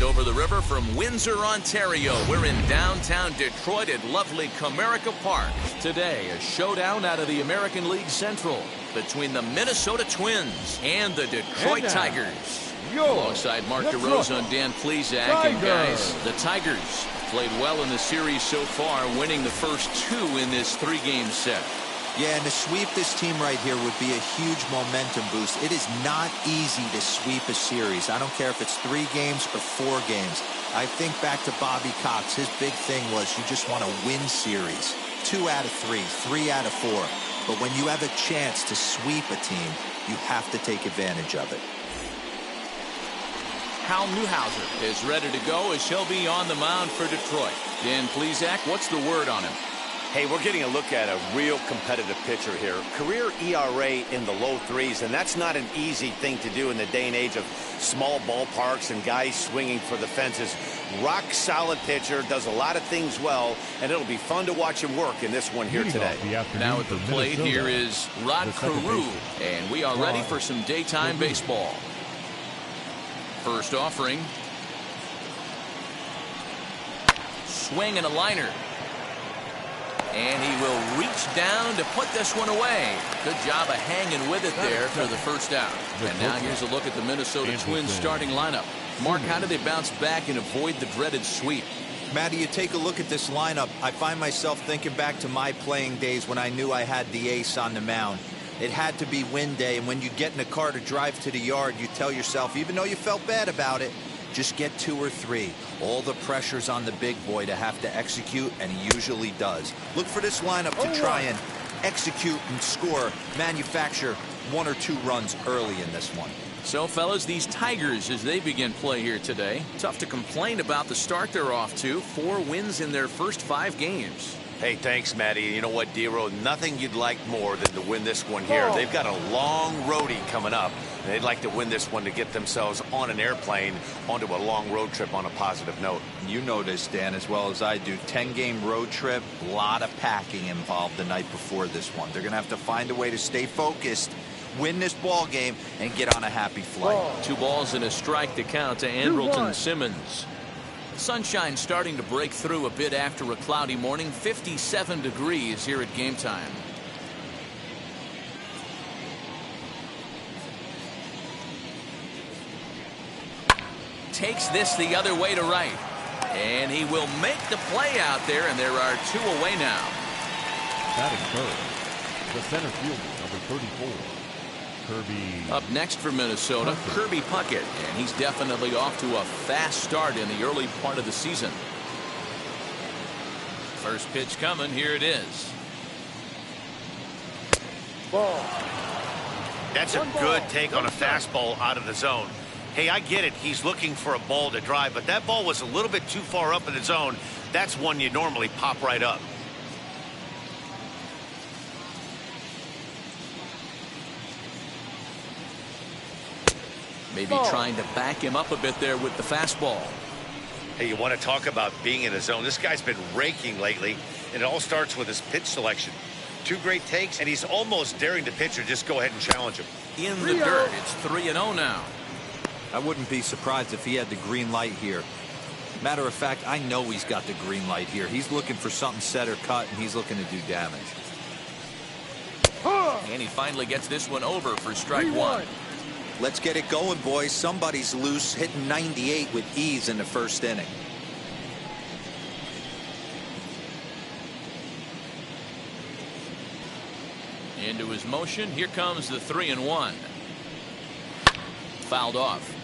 Direct over the river from Windsor, Ontario. We're in downtown Detroit at lovely Comerica Park. Today, a showdown out of the American League Central between the Minnesota Twins and the Detroit Tigers. Alongside Mark DeRosa and Dan Plesac. And guys, the Tigers played well in the series so far, winning the first two in this three-game set. Yeah, and to sweep this team right here would be a huge momentum boost. It is not easy to sweep a series. I don't care if it's 3 games or 4 games. I think back to Bobby Cox. His big thing was you just want to win series. 2 out of 3, 3 out of 4. But when you have a chance to sweep a team, you have to take advantage of it. Hal Newhouser is ready to go as he'll be on the mound for Detroit. Dan Plesac, what's the word on him? Hey, we're getting a look at a real competitive pitcher here. Career ERA in the low 3s, and that's not an easy thing to do in the day and age of small ballparks and guys swinging for the fences. Rock solid pitcher, does a lot of things well, and it'll be fun to watch him work in this one here today. Now at the plate here is Rod Carew, and we are ready for some daytime baseball. First offering. Swing and a liner. And he will reach down to put this one away. Good job of hanging with it there for the first out. And now here's a look at the Minnesota Twins starting lineup. Mark, how do they bounce back and avoid the dreaded sweep? Matty, you take a look at this lineup. I find myself thinking back to my playing days when I knew I had the ace on the mound. It had to be win day, and when you get in a car to drive to the yard, you tell yourself, even though you felt bad about it, just get 2 or 3. All the pressure's on the big boy to have to execute, and he usually does. Look for this lineup to try and execute and score, manufacture 1 or 2 runs early in this one. So, fellas, these Tigers, as they begin play here today, tough to complain about the start they're off to. 4 wins in their first 5 games. Hey, thanks, Matty. You know what, D-Row? Nothing you'd like more than to win this one here. They've got a long roadie coming up. They'd like to win this one to get themselves on an airplane onto a long road trip on a positive note. You know this, Dan, as well as I do. 10-game road trip, a lot of packing involved the night before this one. They're going to have to find a way to stay focused, win this ball game, and get on a happy flight. 2 balls and a strike to count to Andrelton Simmons. Sunshine starting to break through a bit after a cloudy morning. 57 degrees here at game time. Takes this the other way to right. And he will make the play out there, and there are 2 away now. That is the center fielder, number 34. Kirby. Up next for Minnesota, Kirby Puckett, and he's definitely off to a fast start in the early part of the season. First pitch coming, here it is. Ball. That's a good take on a fastball out of the zone. Hey, I get it. He's looking for a ball to drive, but that ball was a little bit too far up in the zone. That's one you normally pop right up. Maybe trying to back him up a bit there with the fastball. Hey, you want to talk about being in the zone? This guy's been raking lately, and it all starts with his pitch selection. 2 great takes, and he's almost daring the pitcher just go ahead and challenge him. In the dirt, it's 3-0 now. I wouldn't be surprised if he had the green light here. Matter of fact, I know he's got the green light here. He's looking for something set or cut, and he's looking to do damage. And he finally gets this one over for strike 1. Let's get it going, boys. Somebody's loose, hitting 98 with ease in the first inning. Into his motion. Here comes the 3-1. Fouled off.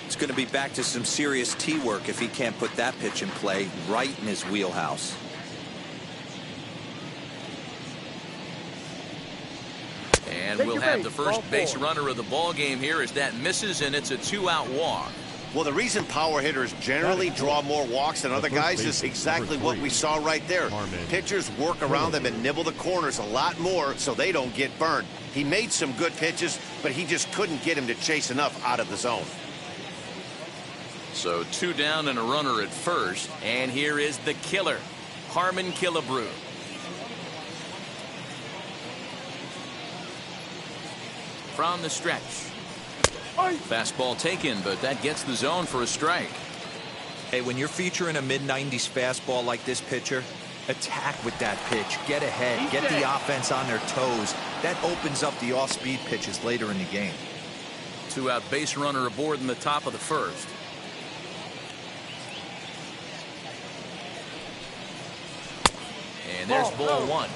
It's going to be back to some serious tee work if he can't put that pitch in play right in his wheelhouse. And we'll have the first base runner of the ball game here as that misses, and it's a 2-out walk. Well, the reason power hitters generally draw more walks than other guys is exactly what we saw right there. Pitchers work around them and nibble the corners a lot more so they don't get burned. He made some good pitches, but he just couldn't get him to chase enough out of the zone. So 2 down and a runner at first, and here is the killer, Harmon Killebrew. From the stretch. Fastball taken, but that gets the zone for a strike. Hey, when you're featuring a mid-90s fastball like this pitcher, attack with that pitch. Get ahead. Get the offense on their toes. That opens up the off-speed pitches later in the game. 2-out base runner aboard in the top of the first. And there's ball one.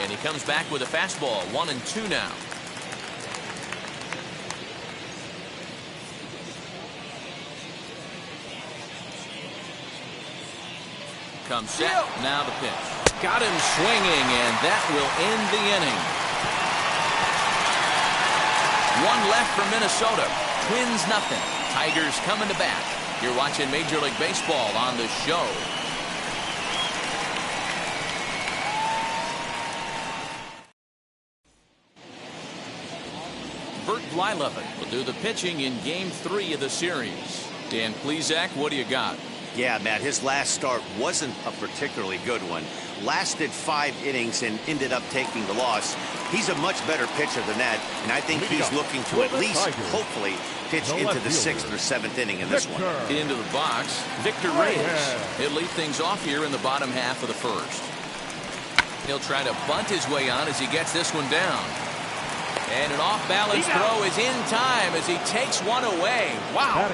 And he comes back with a fastball. 1-2 now. Comes set. Now the pitch. Got him swinging, and that will end the inning. One left for Minnesota. Twins nothing. Tigers coming to bat. You're watching Major League Baseball on the show. Bert Blyleven will do the pitching in Game 3 of the series. Dan Plesac, what do you got? Yeah, Matt, his last start wasn't a particularly good one. Lasted 5 innings and ended up taking the loss. He's a much better pitcher than that, and I think he's looking to at least, hopefully, pitch into the 6th or 7th inning in this one. Into the box, Victor Reyes. He'll lead things off here in the bottom half of the first. He'll try to bunt his way on as he gets this one down. And an off-balance throw is in time as he takes one away. Wow.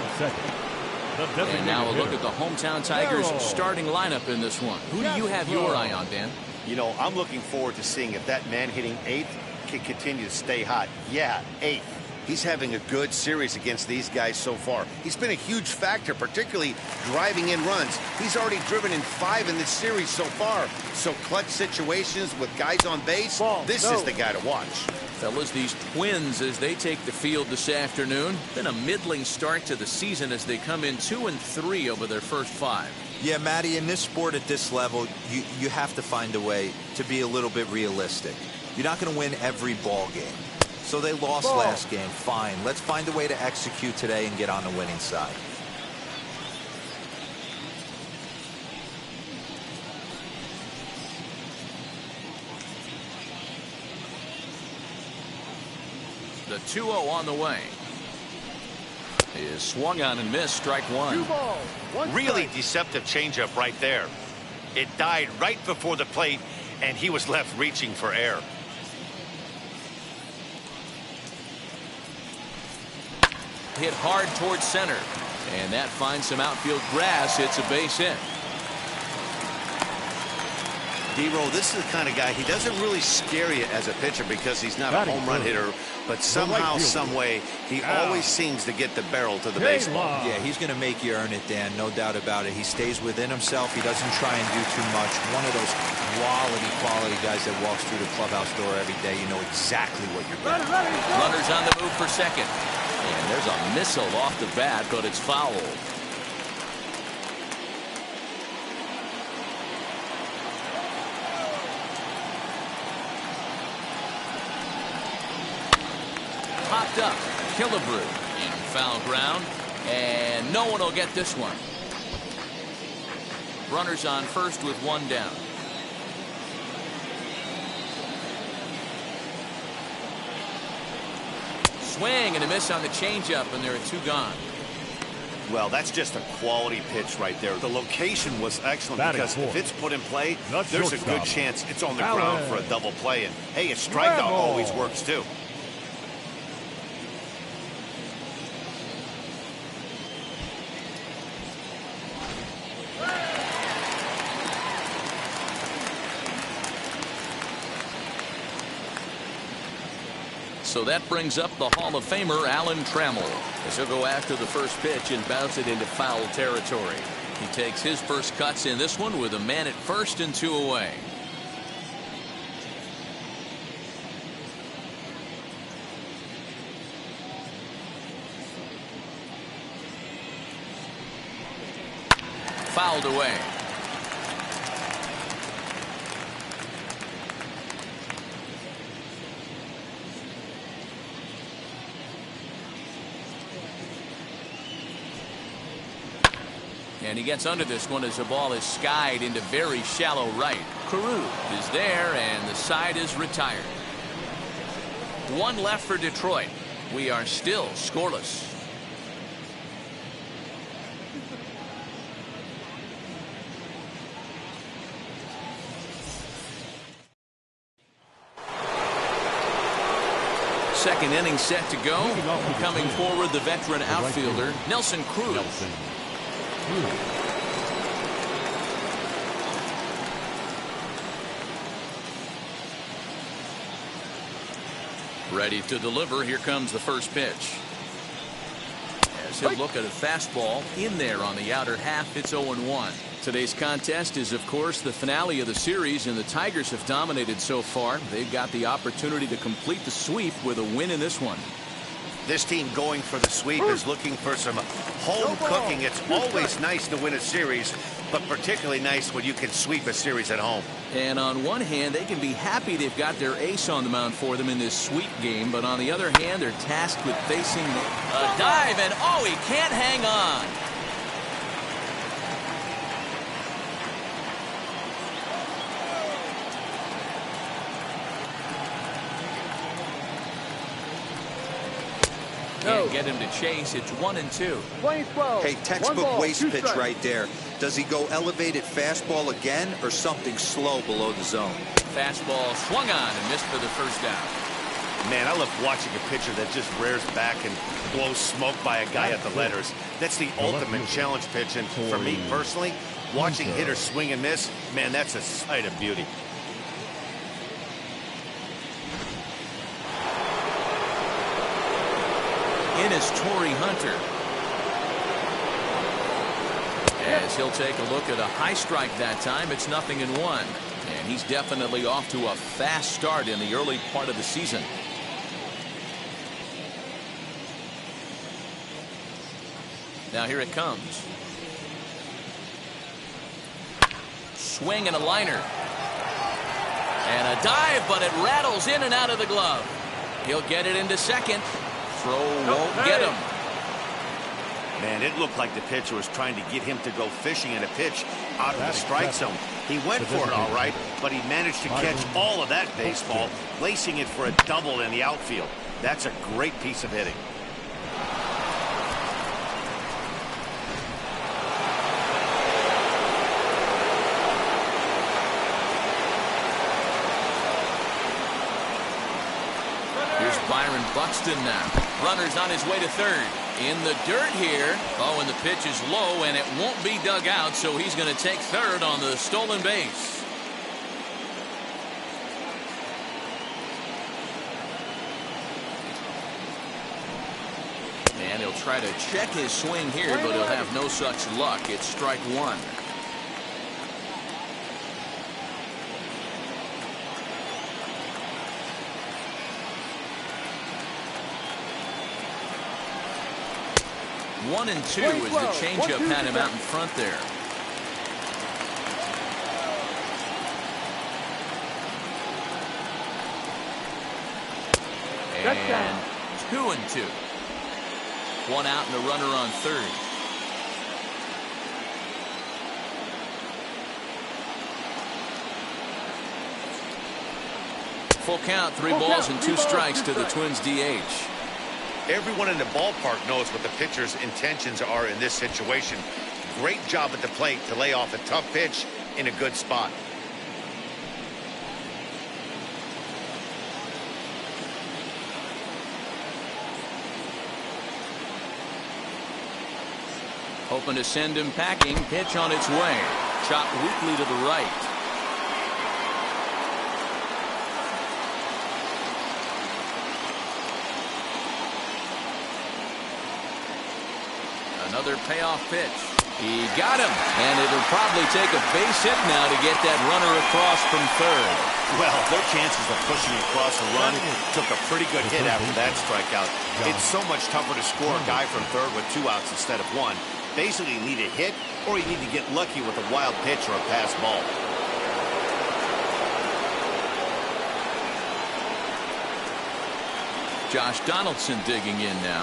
And now a look at the hometown Tigers starting lineup in this one. Who do you have your eye on, Dan? You know, I'm looking forward to seeing if that man hitting 8th can continue to stay hot. Yeah, 8th. He's having a good series against these guys so far. He's been a huge factor, particularly driving in runs. He's already driven in 5 in this series so far. So clutch situations with guys on base, this is the guy to watch. Fellas, these Twins, as they take the field this afternoon, been a middling start to the season as they come in 2-3 over their first 5. Yeah, Matty, in this sport at this level, you have to find a way to be a little bit realistic. You're not going to win every ball game. So they lost last game. Fine. Let's find a way to execute today and get on the winning side. The 2-0 on the way. He is swung on and missed. Strike one. Really deceptive changeup right there. It died right before the plate, and he was left reaching for air. Hit hard towards center. And that finds some outfield grass. It's a base hit. D-Roll, this is the kind of guy, he doesn't really scare you as a pitcher because he's not a home run hitter, but somehow, some way, he always seems to get the barrel to the baseball. Yeah, he's going to make you earn it, Dan, no doubt about it. He stays within himself. He doesn't try and do too much. One of those quality guys that walks through the clubhouse door every day. You know exactly what you're getting. Runners on the move for second. And there's a missile off the bat, but it's fouled. Popped up. Killebrew in foul ground. And no one will get this one. Runners on first with one down. Swing and a miss on the changeup, and there are 2 gone. Well, that's just a quality pitch right there. The location was excellent because if it's put in play, there's a good chance it's on the ground for a double play. And hey, a strikeout always works too. So that brings up the Hall of Famer Alan Trammell as he'll go after the first pitch and bounce it into foul territory. He takes his first cuts in this one with a man at first and 2 away. Fouled away. And he gets under this one as the ball is skied into very shallow right. Carew is there, and the side is retired. One left for Detroit. We are still scoreless. Second inning set to go. Coming forward, the veteran outfielder, Nelson Cruz. Ready to deliver. Here comes the first pitch. As he'll look at a fastball in there on the outer half. It's 0-1. Today's contest is, of course, the finale of the series, and the Tigers have dominated so far. They've got the opportunity to complete the sweep with a win in this one. This team going for the sweep is looking for some home cooking. It's always nice to win a series, but particularly nice when you can sweep a series at home. And on one hand, they can be happy they've got their ace on the mound for them in this sweep game, but on the other hand, they're tasked with facing a dive, and oh, he can't hang on. Can't get him to chase. It's 1-2. Hey, textbook waste pitch right there. Does he go elevated fastball again or something slow below the zone? Fastball swung on and missed for the first down. Man, I love watching a pitcher that just rears back and blows smoke by a guy at the letters. That's the ultimate challenge pitch, and for me personally, watching hitters swing and miss, man, that's a sight of beauty. In is Torrey Hunter. As he'll take a look at a high strike that time, it's 0-1. And he's definitely off to a fast start in the early part of the season. Now here it comes. Swing and a liner. And a dive, but it rattles in and out of the glove. He'll get it into second. Throw won't get him. Man, it looked like the pitcher was trying to get him to go fishing in a pitch out of the strike zone. He went for it all right, but he managed to catch all of that baseball, lacing it for a double in the outfield. That's a great piece of hitting. Byron Buxton now. Runner's on his way to third. In the dirt here. Oh, and the pitch is low, and it won't be dug out, so he's going to take third on the stolen base. And he'll try to check his swing here, but he'll have no such luck. It's strike one. One and two as the changeup had him out in front there. And 2-2. One out and a runner on third. Full count, 3 balls and 2 strikes to the Twins DH. Everyone in the ballpark knows what the pitcher's intentions are in this situation. Great job at the plate to lay off a tough pitch in a good spot. Hoping to send him packing. Pitch on its way. Chopped weakly to the right. Another payoff pitch. He got him, and it'll probably take a base hit now to get that runner across from third. Well, their chances of pushing across a run took a pretty good hit after that strikeout. It's so much tougher to score a guy from third with 2 outs instead of 1. Basically, you need a hit, or you need to get lucky with a wild pitch or a pass ball. Josh Donaldson digging in now.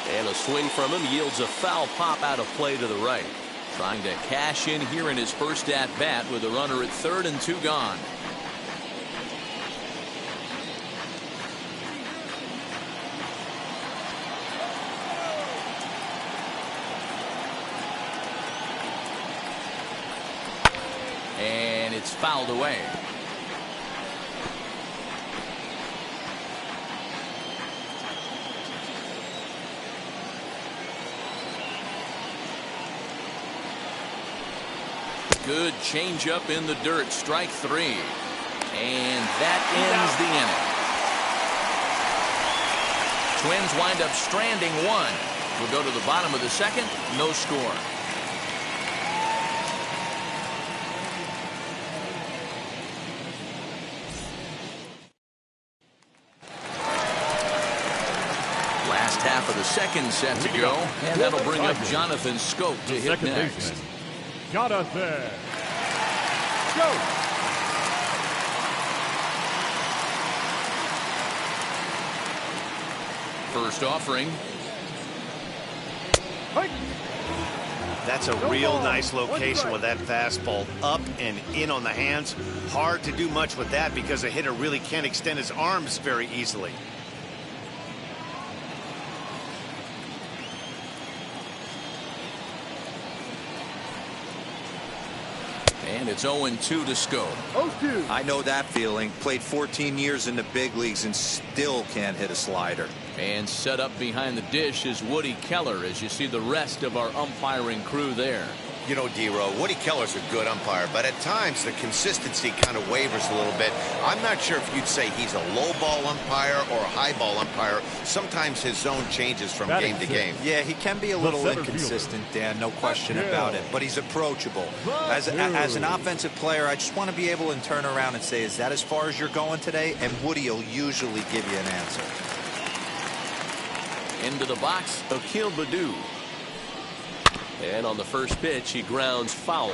And a swing from him yields a foul pop out of play to the right. Trying to cash in here in his first at bat with a runner at third and 2 gone. And it's fouled away. Good changeup in the dirt. Strike 3. And that ends the inning. Twins wind up stranding 1. We'll go to the bottom of the second. No score. Last half of the second set to go. And that'll bring up Jonathan Scope to hit next. Jonathan Scope. First offering. That's a real nice location with that fastball up and in on the hands. Hard to do much with that because a hitter really can't extend his arms very easily. And it's 0-2 to Scope. 0-2. I know that feeling. Played 14 years in the big leagues and still can't hit a slider. And set up behind the dish is Woody Keller as you see the rest of our umpiring crew there. You know, D-Row, Woody Keller's a good umpire, but at times the consistency kind of wavers a little bit. I'm not sure if you'd say he's a low ball umpire or a high ball umpire. Sometimes his zone changes from game to game. Yeah, he can be a little inconsistent, Dan, no question about it, but he's approachable. As an offensive player, I just want to be able to turn around and say, is that as far as you're going today? And Woody will usually give you an answer. Into the box, Akil Baddoo. And on the first pitch, he grounds foul.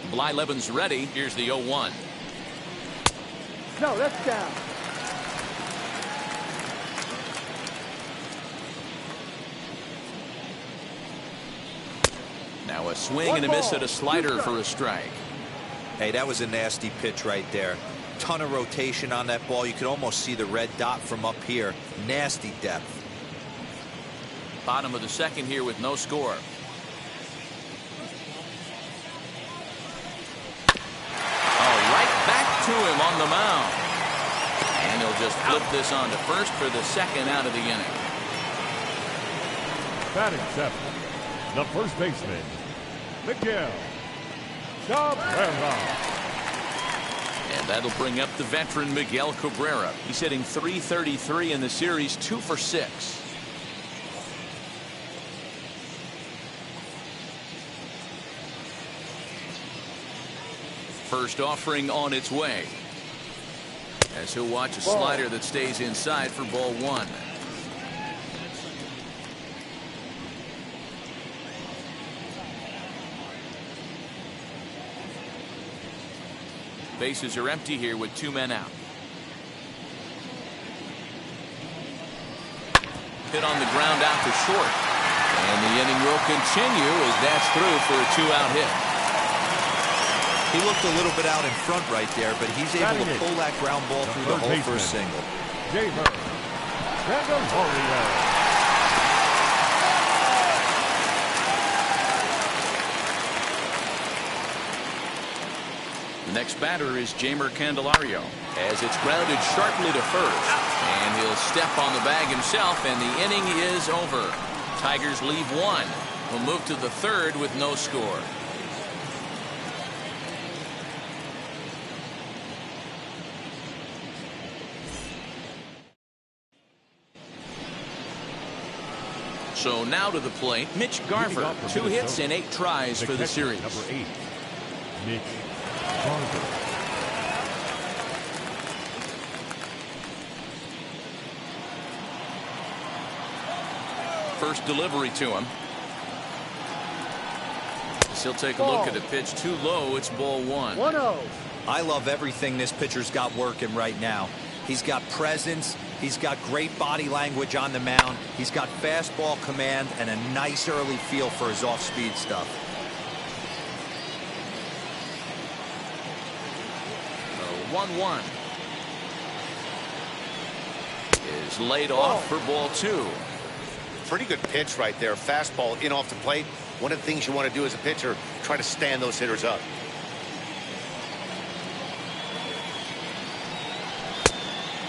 Blyleven's ready. Here's the 0-1. No, that's down. Now a swing and a miss at a slider for a strike. Hey, that was a nasty pitch right there. Ton of rotation on that ball. You could almost see the red dot from up here. Nasty depth. Bottom of the second here with no score. Oh, right back to him on the mound. And he'll just flip this on to first for the second out of the inning. Batting seventh, the first baseman, Miguel Cabrera. And that'll bring up the veteran Miguel Cabrera. He's hitting .333 in the series, 2 for 6. First offering on its way. As he'll watch a slider that stays inside for ball 1. Bases are empty here with 2 men out. Hit on the ground out to short. And the inning will continue as that's through for a 2-out hit. He looked a little bit out in front right there, but he's able to pull that ground ball through the hole for a single. The next batter is Jeimer Candelario as it's grounded sharply to first. And he'll step on the bag himself, and the inning is over. Tigers leave 1. We'll move to the third with no score. So now to the plate, Mitch Garver. 2 hits and 8 tries for the series. Number 8, Mitch Garver. First delivery to him. He'll take a look at a pitch too low. It's ball 1. 1-0. I love everything this pitcher's got working right now. He's got presence. He's got great body language on the mound. He's got fastball command and a nice early feel for his off-speed stuff. 1-1 is laid off for ball 2. Pretty good pitch right there. Fastball in off the plate. One of the things you want to do as a pitcher, try to stand those hitters up.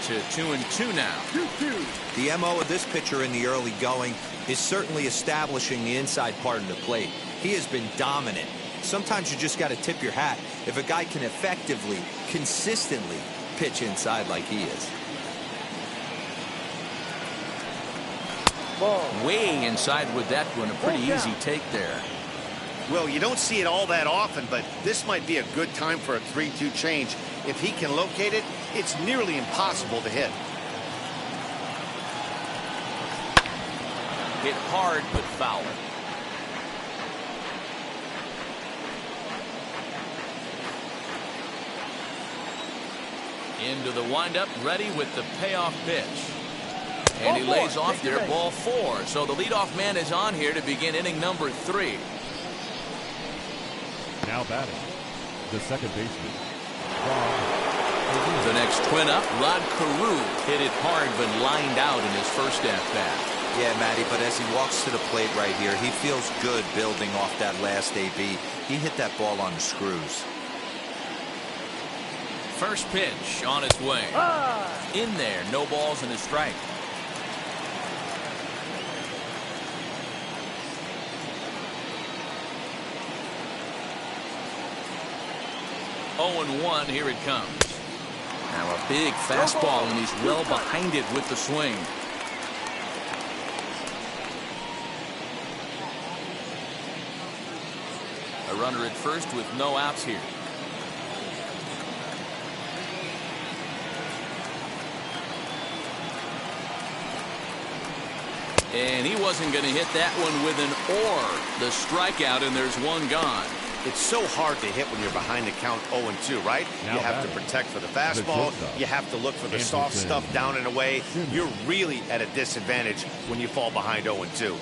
To 2-2 now. The MO of this pitcher in the early going is certainly establishing the inside part of the plate. He has been dominant. Sometimes you just got to tip your hat if a guy can effectively, consistently pitch inside like he is. Way inside with that one. A pretty easy take there. Well, you don't see it all that often, but this might be a good time for a 3-2 change. If he can locate it, it's nearly impossible to hit. Hit hard but foul. Into the windup, ready with the payoff pitch. And he lays off there, ball 4. So the leadoff man is on here to begin inning number 3. Now batting, the second baseman. The next twin up, Rod Carew, hit it hard but lined out in his first at-bat. Yeah, Matty, but as he walks to the plate right here, he feels good building off that last AB. He hit that ball on the screws. First pitch on its way. In there, no balls and a strike. 0-1, here it comes. Now a big fastball, and he's well behind it with the swing. A runner at first with no outs here. And he wasn't going to hit that one with an or. The strikeout, and there's one gone. It's so hard to hit when you're behind the count 0-2, right? Now you have to protect for the fastball. You have to look for the soft stuff down and away. You're really at a disadvantage when you fall behind 0-2.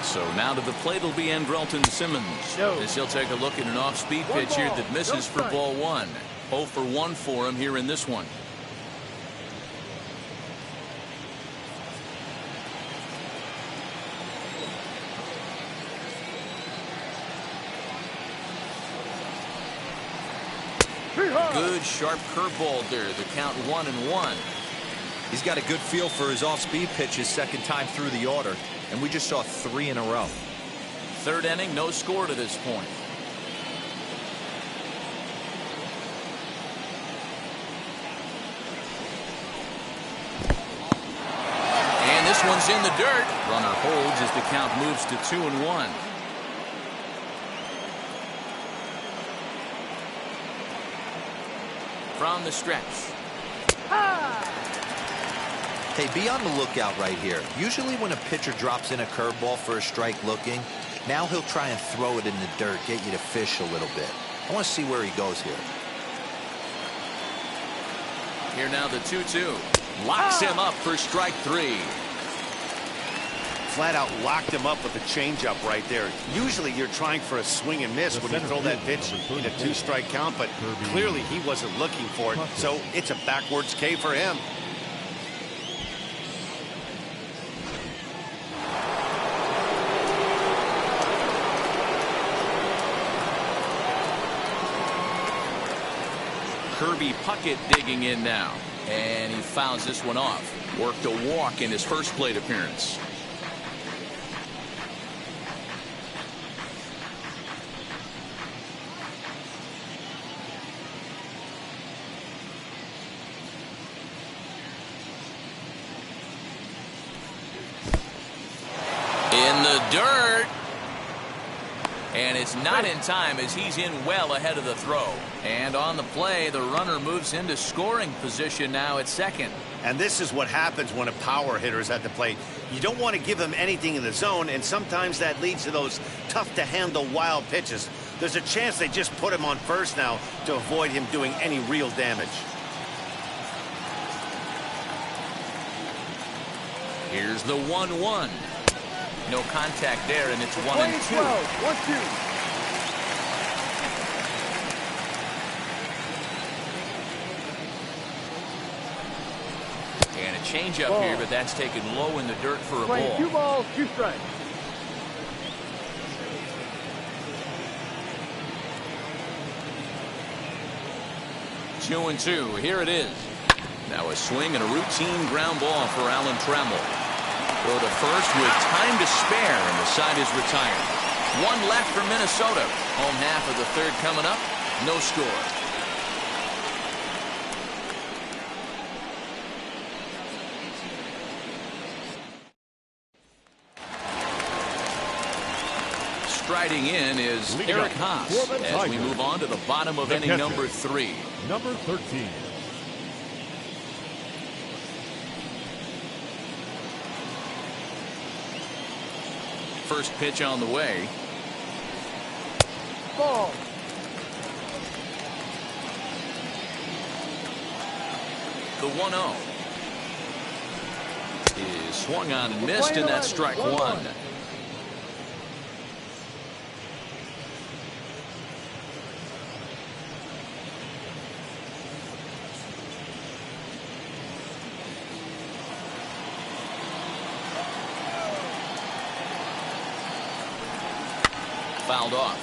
So now to the plate will be Andrelton Simmons. As he'll take a look at an off-speed pitch here that misses for ball 1. 0 for 1 for him here in this one. Good sharp curveball there. The count 1-1. He's got a good feel for his off-speed pitches second time through the order, and we just saw 3 in a row. Third inning, no score to this point. And this one's in the dirt. Runner holds as the count moves to 2-1. From the stretch. Hey, be on the lookout right here. Usually when a pitcher drops in a curveball for a strike looking, now he'll try and throw it in the dirt, get you to fish a little bit. I want to see where he goes here. Here now the 2-2. Locks him up for strike 3. Flat out locked him up with a changeup right there. Usually you're trying for a swing and miss when you throw that pitch in a 2-strike count, but clearly he wasn't looking for it, so it's a backwards K for him. Kirby Puckett digging in now, and he fouls this one off. Worked a walk in his first plate appearance. In the dirt. And it's not in time as he's in well ahead of the throw. And on the play, the runner moves into scoring position now at second. And this is what happens when a power hitter is at the plate. You don't want to give him anything in the zone, and sometimes that leads to those tough-to-handle wild pitches. There's a chance they just put him on first now to avoid him doing any real damage. Here's the 1-1. No contact there, and it's 1-2. 1-2. And a changeup here, but that's taken low in the dirt for a ball. 2 balls, 2 strikes. Two and 2. Here it is. Now a swing and a routine ground ball for Alan Trammell. Go to first with time to spare, and the side is retired. One left for Minnesota. Home half of the third coming up. No score. Striding in is Eric Haas as we move on to the bottom of inning number 3. Number 13. First pitch on the way. Ball. The 1-0 is swung on and missed, and that's strike 1. Fouled off.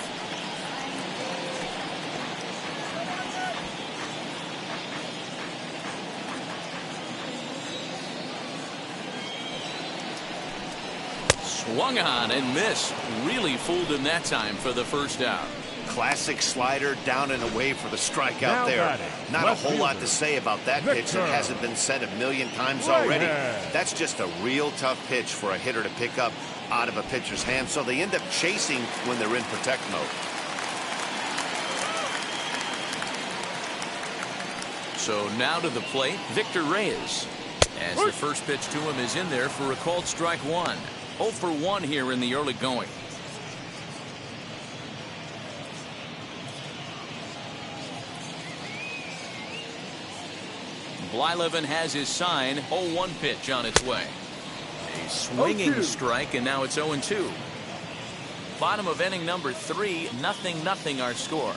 Swung on and missed. Really fooled him that time for the first out. Classic slider down and away for the strikeout Now there. Not a left whole lot fielder, to say about that pitch that hasn't been said a million times Right already. hand. That's just a real tough pitch for a hitter to pick up out of a pitcher's hand, so they end up chasing when they're in protect mode. So now to the plate, Victor Reyes. As the first pitch to him is in there for a called strike 1. 0 for 1 here in the early going. Blyleven has his sign. 0-1 pitch on its way. A swinging 0-2. strike, and now it's 0-2. Bottom of inning number 3, 0-0 our score.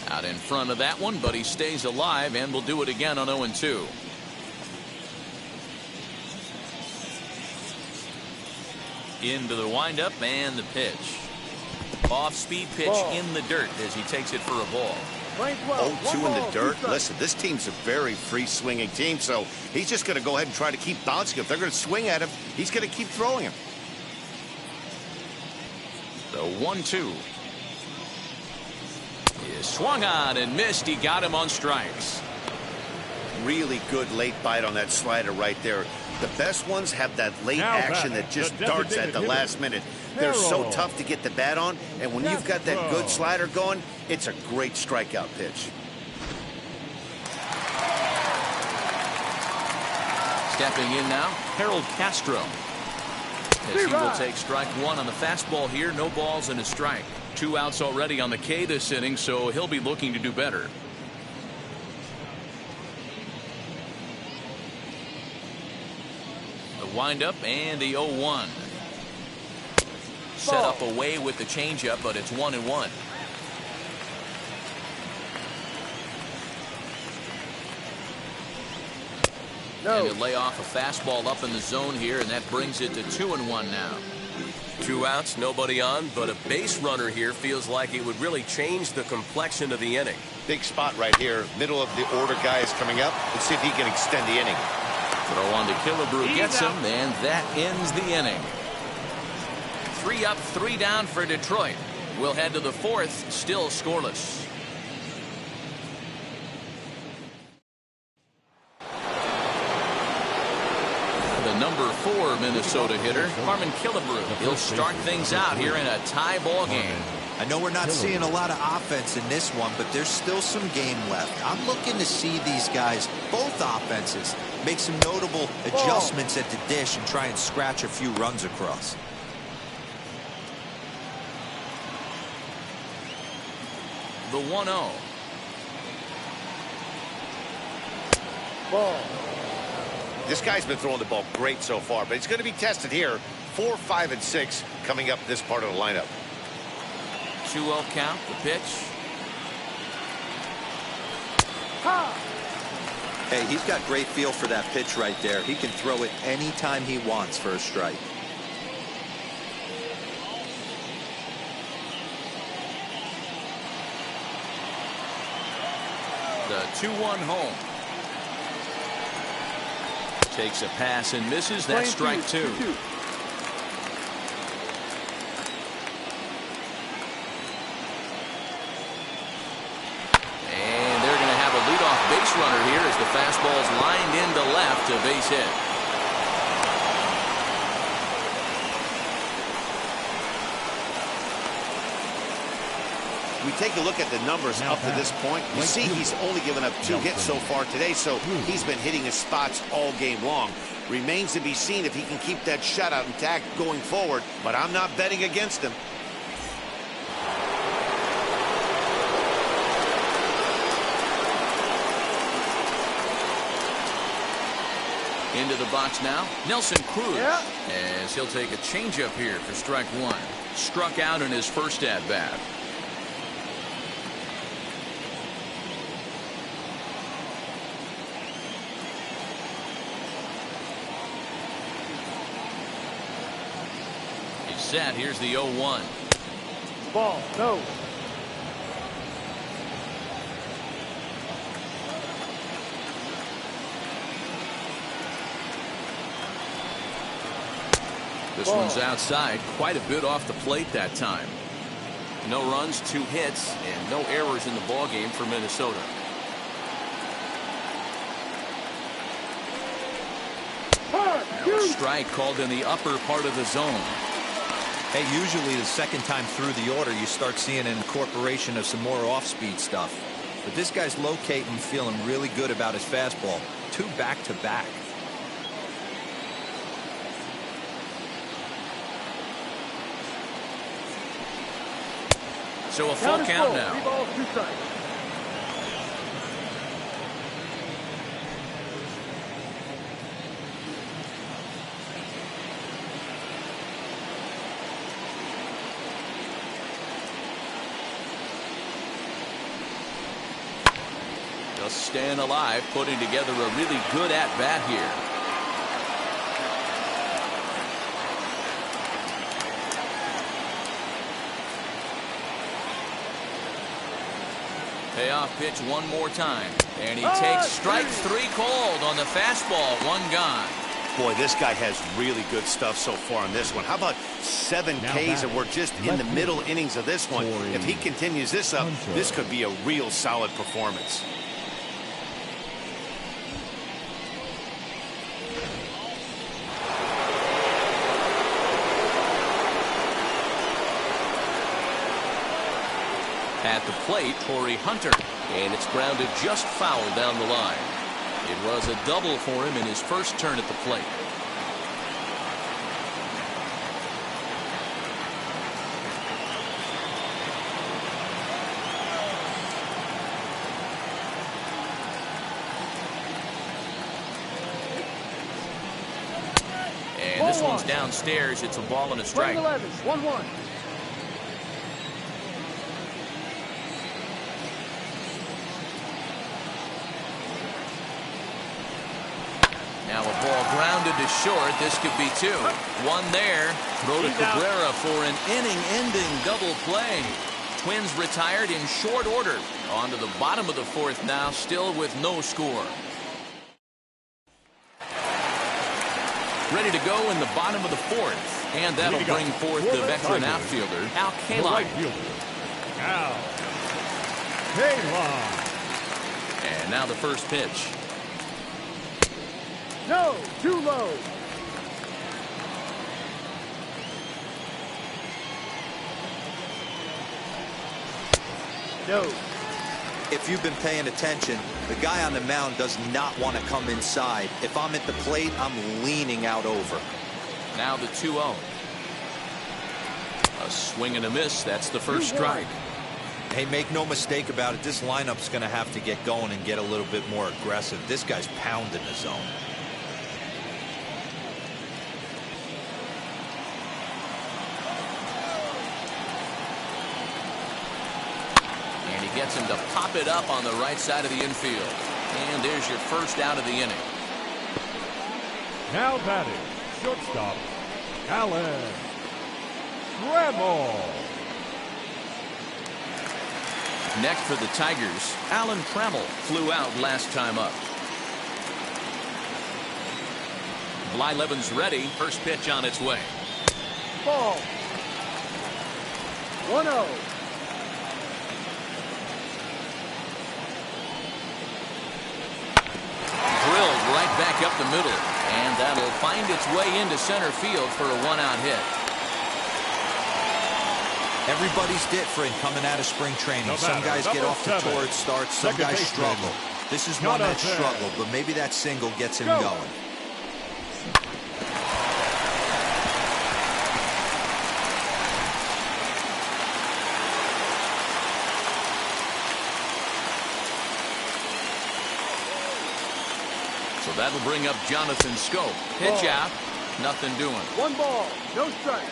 Out in front of that one, but he stays alive and will do it again on 0-2. Into the windup and the pitch. Off-speed pitch in the dirt as he takes it for a ball. 0-2 in the dirt. Listen, this team's a very free-swinging team, so he's just going to go ahead and try to keep bouncing. If they're going to swing at him, he's going to keep throwing him. The 1-2 is swung on and missed. He got him on strikes. Really good late bite on that slider right there. The best ones have that late action that just darts at the last minute. They're so tough to get the bat on, and when you've got that good slider going, it's a great strikeout pitch. Stepping in now, Harold Castro. As he will take strike 1 on the fastball here. No balls and a strike. 2 outs already on the K this inning, so he'll be looking to do better. The windup and the 0-1. Set up away with the changeup, but it's 1-1. And he'll lay off a fastball up in the zone here, and that brings it to 2-1 now. 2 outs, nobody on, but a base runner here feels like it would really change the complexion of the inning. Big spot right here. Middle of the order guy is coming up. Let's see if he can extend the inning. Throw on to Killebrew, gets him, and that ends the inning. 3 up, 3 down for Detroit. We'll head to the 4th, still scoreless. The number 4 Minnesota hitter, Carmen Killebrew. He'll start things out here in a tie ball game. I know we're not seeing a lot of offense in this one, but there's still some game left. I'm looking to see these guys, both offenses, make some notable adjustments at the dish and try and scratch a few runs across. The 1-0. Ball. This guy's been throwing the ball great so far, but he's going to be tested here. 4, 5, and 6 coming up this part of the lineup. 2-0 count, the pitch. Hey, he's got great feel for that pitch right there. He can throw it anytime he wants for a strike. The 2-1 home. Takes a pass and misses. That's strike 2. Base runner here as the fastball's lined into left, a base hit. We take a look at the numbers up to this point. You see he's only given up 2 hits so far today, so he's been hitting his spots all game long. Remains to be seen if he can keep that shutout intact going forward, but I'm not betting against him. Into the box now, Nelson Cruz, as he'll take a changeup here for strike 1. Struck out in his first at-bat. He's set. Here's the 0-1. Ball, no. This one's outside, quite a bit off the plate that time. No runs, 2 hits, and no errors in the ballgame for Minnesota. Now a strike called in the upper part of the zone. Hey, usually the second time through the order, you start seeing an incorporation of some more off-speed stuff. But this guy's locating, feeling really good about his fastball. 2 back-to-back. So a full count now. 3 balls, 2 strikes. Just staying alive, putting together a really good at-bat here. Payoff pitch one more time. And he takes strike 3 called on the fastball. 1 gone. Boy, this guy has really good stuff so far on this one. How about 7 Ks, and we're just in the middle innings of this one. If he continues this up, this could be a real solid performance. At the plate, Torrey Hunter, and it's grounded just foul down the line. It was a double for him in his first turn at the plate. And this one's downstairs. It's a ball and a strike. 1-1. Now a ball grounded to short. This could be 2. 1 there. Throw to Cabrera for an inning-ending double play. Twins retired in short order. On to the bottom of the 4th now, still with no score. Ready to go in the bottom of the 4th. And that'll bring forth the veteran outfielder, Al Kaline. Al Kaline. And now the first pitch. No, too low. No. If you've been paying attention, the guy on the mound does not want to come inside. If I'm at the plate, I'm leaning out over. Now the 2-0. A swing and a miss. That's the first strike. Hey, make no mistake about it. This lineup's going to have to get going and get a little bit more aggressive. This guy's pounding the zone. And he gets him to pop it up on the right side of the infield. And there's your first out of the inning. Now batting, shortstop, Alan Trammell. Next for the Tigers, Alan Trammell flew out last time up. Blyleven's ready. First pitch on its way. Ball. 1-0. Drilled right back up the middle. And that'll find its way into center field for a 1-out hit. Everybody's different coming out of spring training. Some guys get off to torrid starts. Some guys struggle. This is one that struggled, but maybe that single gets him going. So that'll bring up Jonathan Scope. Pitch out. Nothing doing. 1 ball. No strike.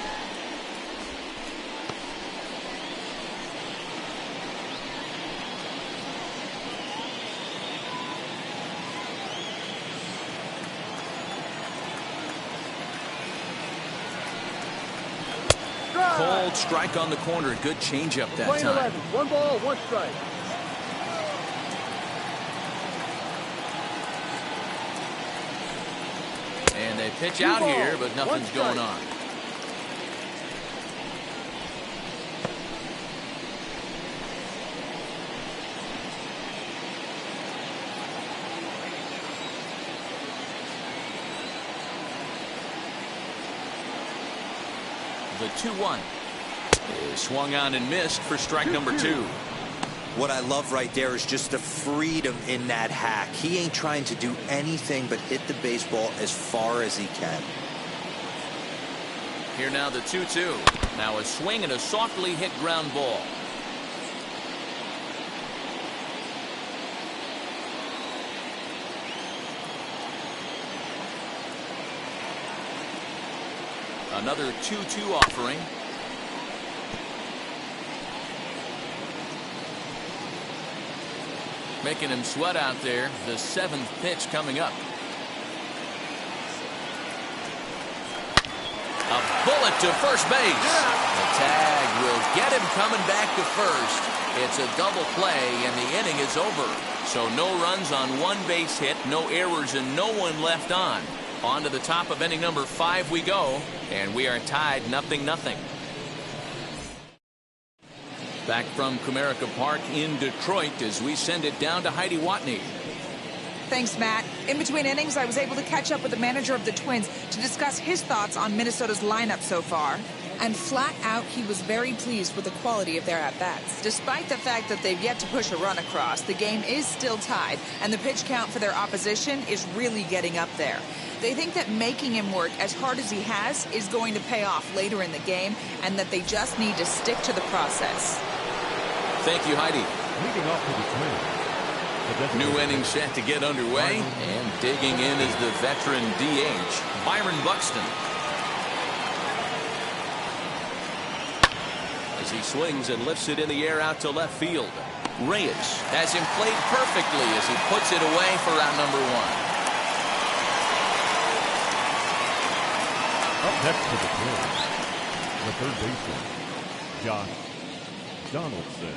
Cold strike on the corner. Good changeup that Playing time. 11. 1 ball, 1 strike. And they pitch out here, but nothing's going on. The 2-1 is swung on and missed for strike number 2. What I love right there is just the freedom in that hack. He ain't trying to do anything but hit the baseball as far as he can. Here now the 2-2. Now a swing and a softly hit ground ball. Another 2-2 offering. Making him sweat out there. The 7th pitch coming up. A bullet to first base. The tag will get him coming back to first. It's a double play, and the inning is over. So no runs on 1 base hit, no errors, and no one left on. On to the top of inning number 5 we go, and we are tied 0-0. Back from Comerica Park in Detroit as we send it down to Heidi Watney. Thanks, Matt. In between innings, I was able to catch up with the manager of the Twins to discuss his thoughts on Minnesota's lineup so far. And flat out, he was very pleased with the quality of their at-bats. Despite the fact that they've yet to push a run across, the game is still tied, and the pitch count for their opposition is really getting up there. They think that making him work as hard as he has is going to pay off later in the game, and that they just need to stick to the process. Thank you, Heidi. Leading off to the Twins. New inning set to get underway, and digging in is the veteran DH, Byron Buxton. As he swings and lifts it in the air out to left field. Reyes has him played perfectly as he puts it away for out number 1. Up next to the Twins, the third baseman, Josh Donaldson.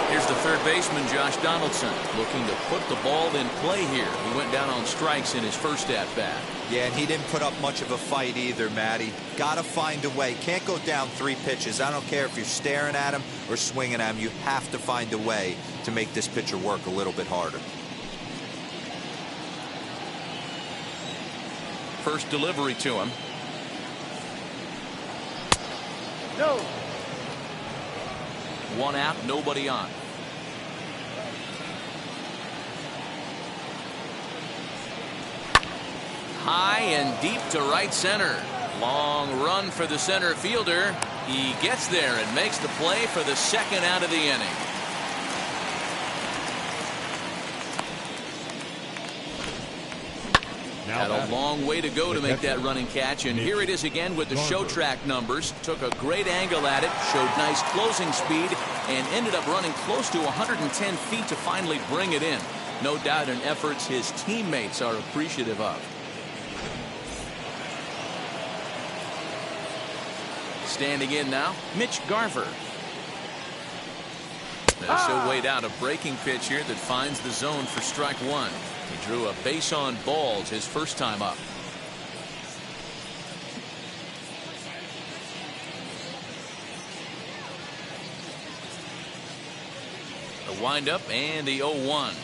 Here's the third baseman, Josh Donaldson, looking to put the ball in play here. He went down on strikes in his first at-bat. Yeah, and he didn't put up much of a fight either, Matty. Got to find a way. Can't go down 3 pitches. I don't care if you're staring at him or swinging at him. You have to find a way to make this pitcher work a little bit harder. First delivery to him. No. One out, nobody on. High and deep to right center. Long run for the center fielder. He gets there and makes the play for the second out of the inning. Had a long way to go to make that running catch, and here it is again with the show track numbers. Took a great angle at it, showed nice closing speed, and ended up running close to 110 feet to finally bring it in. No doubt in efforts his teammates are appreciative of. Standing in now, Mitch Garver. He'll wait out a breaking pitch here that finds the zone for strike one. He drew a base on balls his first time up. The windup and the 0-1.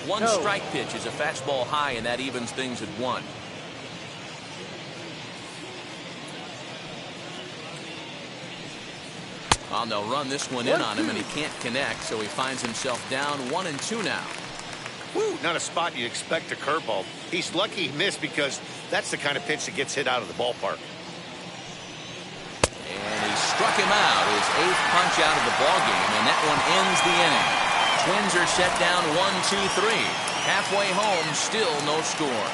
One strike pitch is a fastball high, and that evens things at 1. Well, they'll run this one in on him, and he can't connect, so he finds himself down 1-2 now. Woo, not a spot you'd expect a curveball. He's lucky he missed because that's the kind of pitch that gets hit out of the ballpark. And he struck him out, his 8th punch out of the ballgame, and that one ends the inning. Twins are set down 1-2-3. Halfway home, still no score.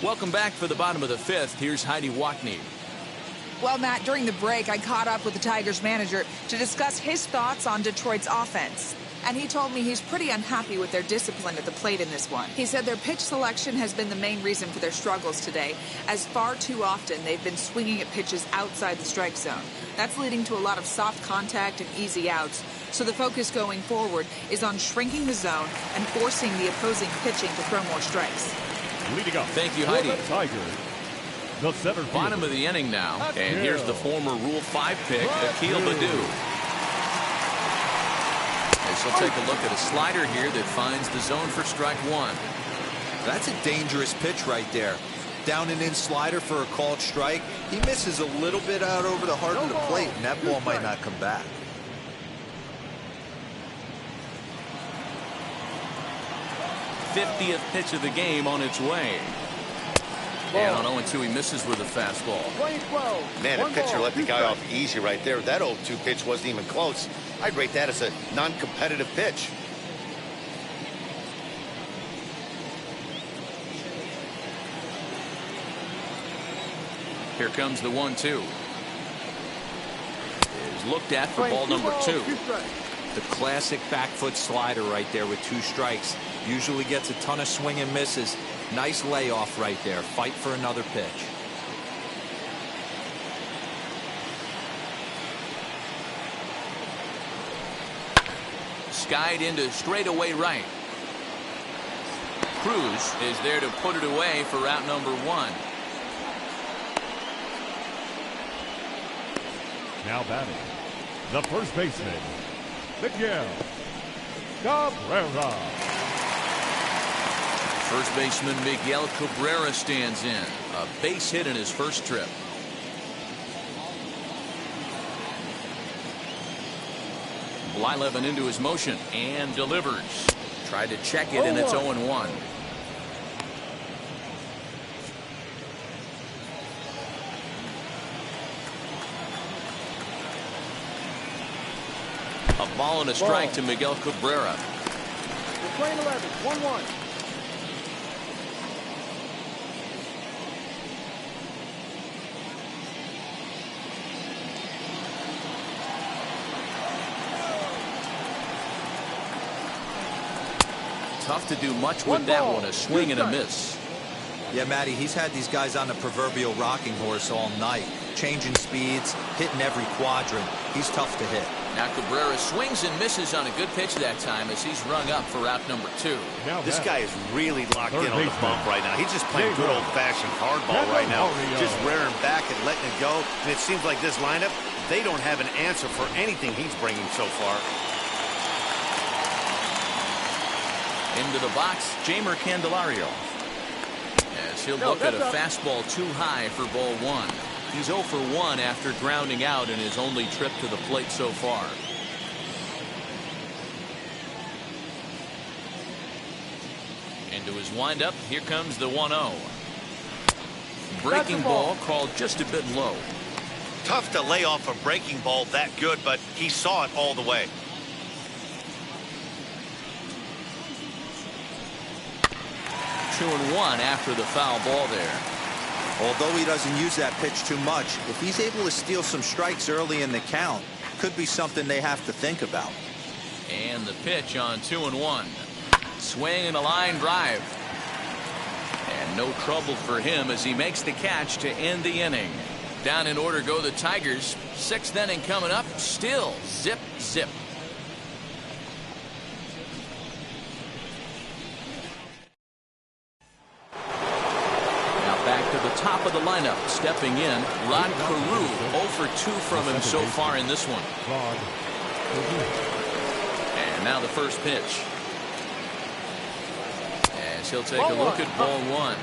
Welcome back for the bottom of the 5th. Here's Heidi Watney. Well, Matt, during the break, I caught up with the Tigers manager to discuss his thoughts on Detroit's offense. And he told me he's pretty unhappy with their discipline at the plate in this one. He said their pitch selection has been the main reason for their struggles today, as far too often they've been swinging at pitches outside the strike zone. That's leading to a lot of soft contact and easy outs. So the focus going forward is on shrinking the zone and forcing the opposing pitching to throw more strikes. Leading up. Thank you, Heidi. Tigers, the center fielder. Bottom of the inning now. And here's the former Rule 5 pick, Akil Baddoo. As he'll take a look at a slider here that finds the zone for strike 1. That's a dangerous pitch right there. Down and in slider for a called strike. He misses a little bit out over the heart of the plate, and that ball might not come back. 50th pitch of the game on its way. And on 0-2, he misses with a fastball. Man, a pitcher let the guy off easy right there. That 0-2 pitch wasn't even close. I'd rate that as a non-competitive pitch. Here comes the 1-2. Is looked at for ball number 2. The classic back foot slider right there with 2 strikes. Usually gets a ton of swing and misses. Nice layoff right there. Fight for another pitch. Skied into straightaway right. Cruz is there to put it away for out number 1. Now batting, the first baseman, Miguel Cabrera. First baseman Miguel Cabrera stands in. A base hit in his first trip. Blyleven into his motion and delivers. Tried to check it, and it's 0-1. A ball and a strike to Miguel Cabrera. We're playing 11, 1-1. Tough to do much with that one. A swing and a miss. Yeah, Matty, he's had these guys on the proverbial rocking horse all night. Changing speeds, hitting every quadrant. He's tough to hit. Now Cabrera swings and misses on a good pitch that time as he's rung up for out number 2. This guy is really locked in on the bump right now. He's just playing good old-fashioned hardball right now. Just rearing back and letting it go. And it seems like this lineup, they don't have an answer for anything he's bringing so far. Into the box, Jamer Candelario. As he'll look at a fastball too high for ball one. He's 0 for 1 after grounding out in his only trip to the plate so far. Into his windup, here comes the 1-0. Breaking ball called just a bit low. Tough to lay off a breaking ball that good, but he saw it all the way. Two and one after the foul ball there. Although he doesn't use that pitch too much, if he's able to steal some strikes early in the count, could be something they have to think about. And the pitch on 2-1. Swing and a line drive. And no trouble for him as he makes the catch to end the inning. Down in order go the Tigers. Sixth inning coming up. Still zip, zip. Top of the lineup, stepping in, Rod Carew, 0 for 2 from him so far in this one. And now the first pitch. As he'll take a look at ball one.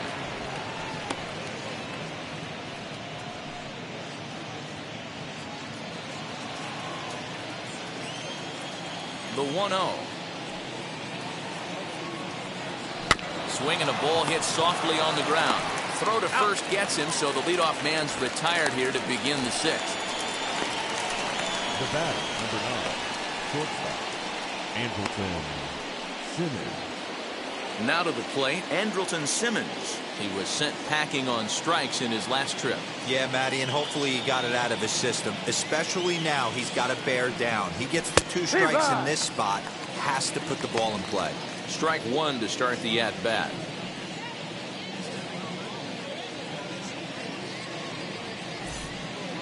The 1-0. Swing and a ball hit softly on the ground. Throw to first gets him, so the leadoff man's retired here to begin the sixth. The batter, number 9, shortstop, Andrelton Simmons. Now to the plate, Andrelton Simmons. He was sent packing on strikes in his last trip. Yeah, Matty, and hopefully he got it out of his system. Especially now, he's got to bear down. He gets the 2 strikes in this spot, has to put the ball in play. Strike 1 to start the at-bat.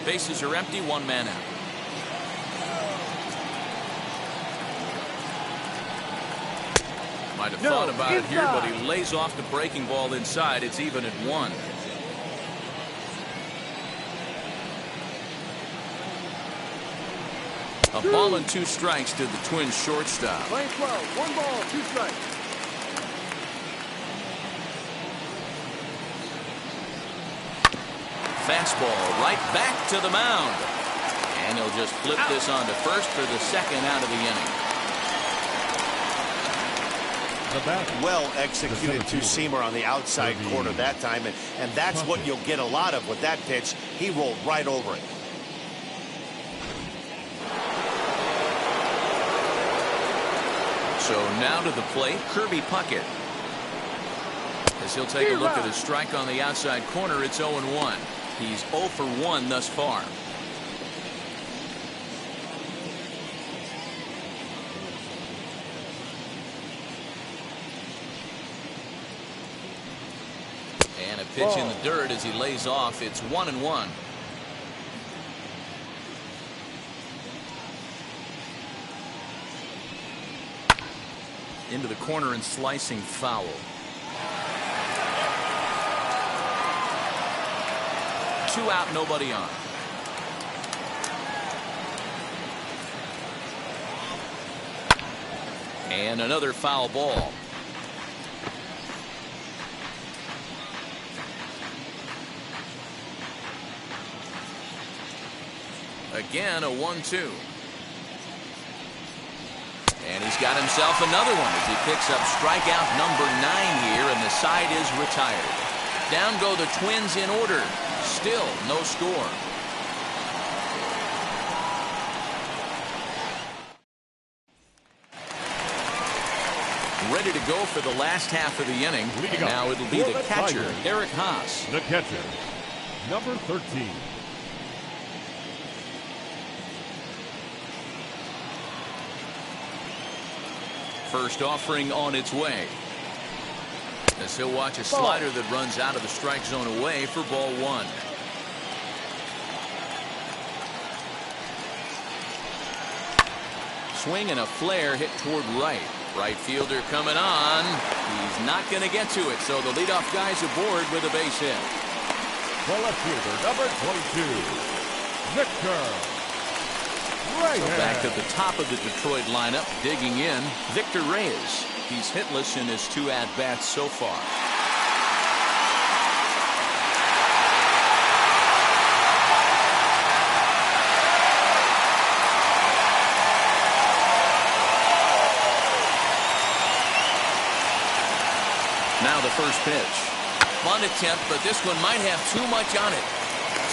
Bases are empty, 1 man out. Might have thought about it here, but he lays off the breaking ball inside. It's even at 1. A ball and 2 strikes to the Twins shortstop. Play 12, 1 ball, 2 strikes. Fastball right back to the mound. And he'll just flip this on to first for the second out of the inning. Well executed two-seamer on the outside corner that time, and that's what you'll get a lot of with that pitch. He rolled right over it. So now to the plate, Kirby Puckett. As he'll take a look at a strike on the outside corner, it's 0-1. He's 0 for 1 thus far. And a pitch in the dirt as he lays off. It's 1-1. Into the corner and slicing foul. Two out, nobody on. And another foul ball. Again, a 1-2. And he's got himself another one as he picks up strikeout number 9 here, and the side is retired. Down go the Twins in order. Still no score. Ready to go for the last half of the inning. And now it'll be the catcher, Eric Haas. The catcher, number 13. First offering on its way. As he'll watch a slider that runs out of the strike zone away for ball 1. Swing and a flare hit toward right. Right fielder coming on. He's not going to get to it, so the leadoff guy's aboard with a base hit. The left fielder, number 22, Victor Right So hand. back at the top of the Detroit lineup, digging in, Victor Reyes. He's hitless in his 2 at-bats so far. Now the first pitch. Bunt attempt, but this one might have too much on it.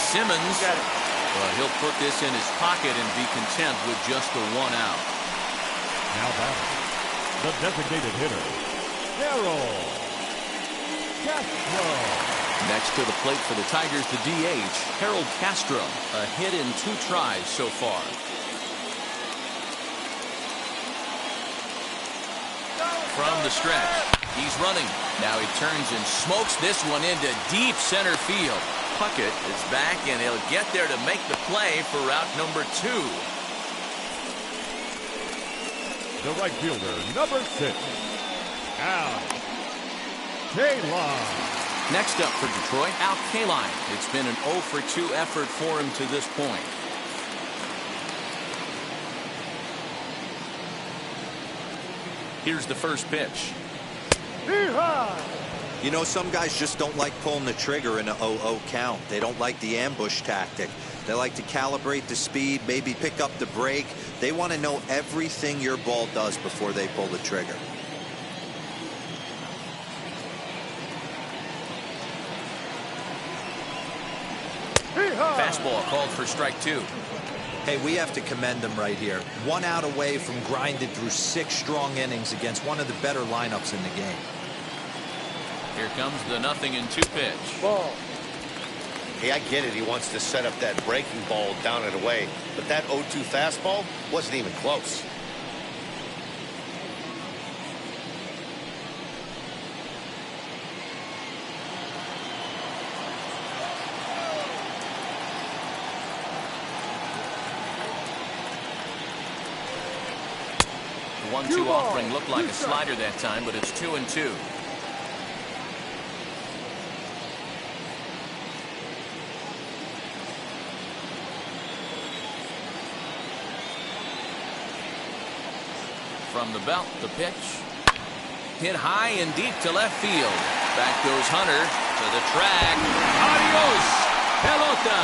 Simmons, well, he'll put this in his pocket and be content with just the 1 out. Now batting, the designated hitter, Darryl Castro. Next to the plate for the Tigers, the DH, Harold Castro. A hit in 2 tries so far. From the stretch, he's running. Now he turns and smokes this one into deep center field. Puckett is back, and he'll get there to make the play for route number 2. The right fielder, number 6, Al Kaline. Next up for Detroit, Al Kaline. It's been an 0 for 2 effort for him to this point. Here's the first pitch. You know, some guys just don't like pulling the trigger in a 0-0 count. They don't like the ambush tactic. They like to calibrate the speed, maybe pick up the brake. They want to know everything your ball does before they pull the trigger. Fastball called for strike 2. Hey, we have to commend them right here. 1 out away from grinding through 6 strong innings against one of the better lineups in the game. Here comes the 0-2 pitch. Ball. Hey, I get it. He wants to set up that breaking ball down and away. But that 0-2 fastball wasn't even close. The 1-2 offering looked like a slider that time, but it's 2-2. From the belt, the pitch. Hit high and deep to left field. Back goes Hunter to the track. Adios, pelota.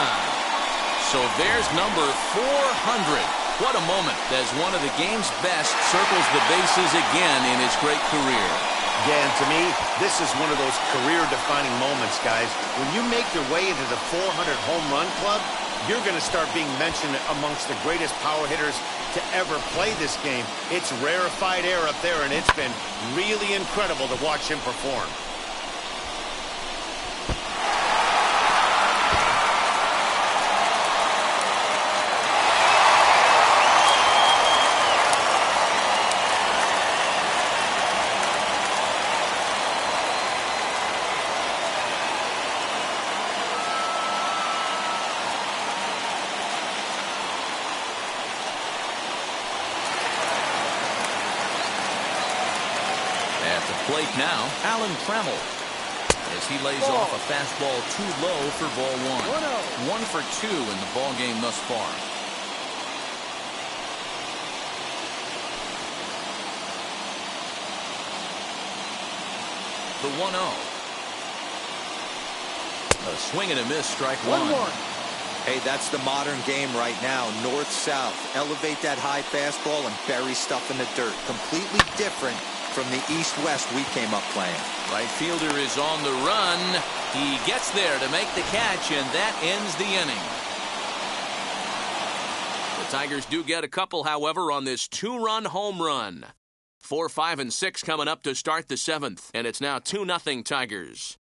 So there's number 400. What a moment as one of the game's best circles the bases again in his great career. Yeah, and to me, this is one of those career-defining moments, guys. When you make your way into the 400 home run club, you're going to start being mentioned amongst the greatest power hitters to ever play this game. It's rarefied air up there, and it's been really incredible to watch him perform. Plate now, Alan Trammell, as he lays off a fastball too low for ball 1. 1 for 2 in the ball game thus far. The 1-0. A swing and a miss, strike 1. Hey, that's the modern game right now. North-south. Elevate that high fastball and bury stuff in the dirt. Completely different from the east-west we came up playing. Right fielder is on the run. He gets there to make the catch, and that ends the inning. The Tigers do get a couple, however, on this 2-run home run. 4, 5, and 6 coming up to start the 7th, and it's now 2-0 Tigers.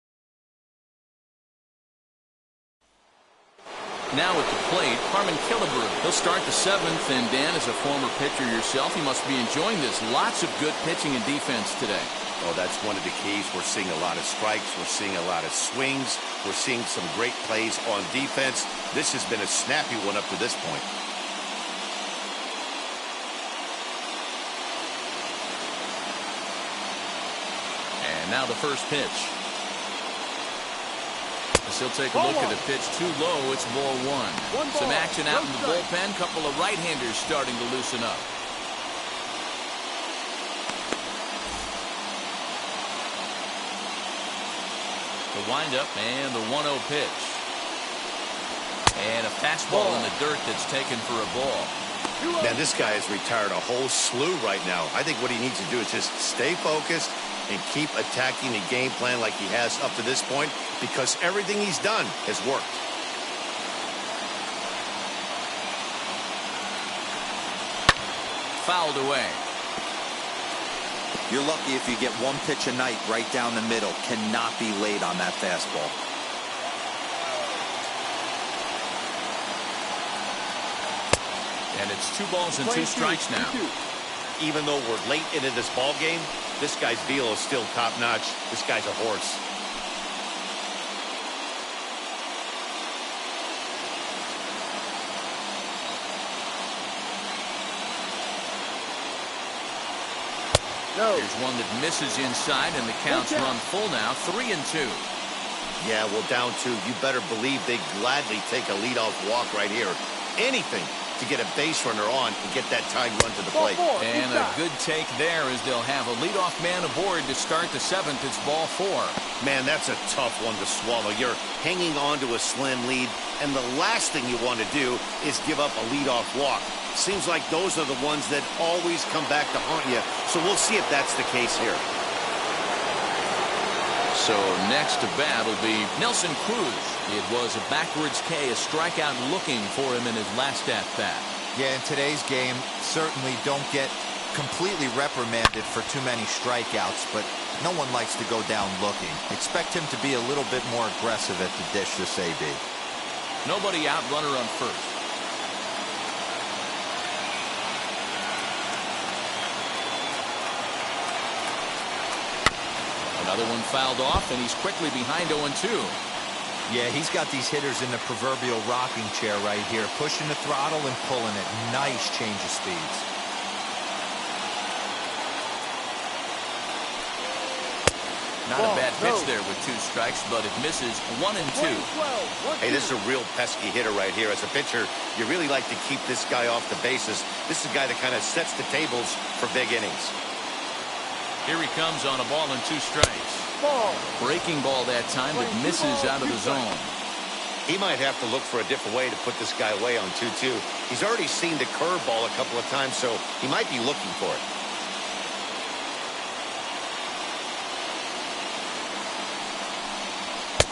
Now at the plate, Harmon Killebrew. He'll start the 7th, and Dan, as a former pitcher yourself, you must be enjoying this. Lots of good pitching and defense today. Oh, that's one of the keys. We're seeing a lot of strikes. We're seeing a lot of swings. We're seeing some great plays on defense. This has been a snappy one up to this point. And now the first pitch. As he'll take a look at the pitch too low. It's ball one. Some action out in the bullpen. Couple of right-handers starting to loosen up. The windup and the 1-0 pitch. And a fastball in the dirt that's taken for a ball. Man, this guy has retired a whole slew right now. I think what he needs to do is just stay focused and keep attacking the game plan like he has up to this point, because everything he's done has worked. Fouled away. You're lucky if you get one pitch a night right down the middle. Cannot be late on that fastball. And it's 2 balls and 2 strikes now. Even though we're late into this ball game, this guy's feel is still top-notch. This guy's a horse. Here's one that misses inside, and the count's run full now, 3-2. Yeah, well, down 2. You better believe they'd gladly take a leadoff walk right here. Anything to get a base runner on and get that tying run to the plate. And a good take there, as they'll have a leadoff man aboard to start the 7th. It's ball 4. Man, that's a tough one to swallow. You're hanging on to a slim lead, and the last thing you want to do is give up a leadoff walk. Seems like those are the ones that always come back to haunt you. So we'll see if that's the case here. So next to bat will be Nelson Cruz. It was a backwards K, a strikeout looking for him in his last at-bat. Yeah, in today's game, certainly don't get completely reprimanded for too many strikeouts, but no one likes to go down looking. Expect him to be a little bit more aggressive at the dish this AB. Nobody out, runner on first. Another one fouled off, and he's quickly behind 0-2. Yeah, he's got these hitters in the proverbial rocking chair right here, pushing the throttle and pulling it. Nice change of speeds. Not a bad pitch there with 2 strikes, but it misses 1-2. Hey, this is a real pesky hitter right here. As a pitcher, you really like to keep this guy off the bases. This is a guy that kind of sets the tables for big innings. Here he comes on a ball and 2 strikes. Breaking ball that time, but misses out of the zone. He might have to look for a different way to put this guy away on 2-2. He's already seen the curveball a couple of times, so he might be looking for it.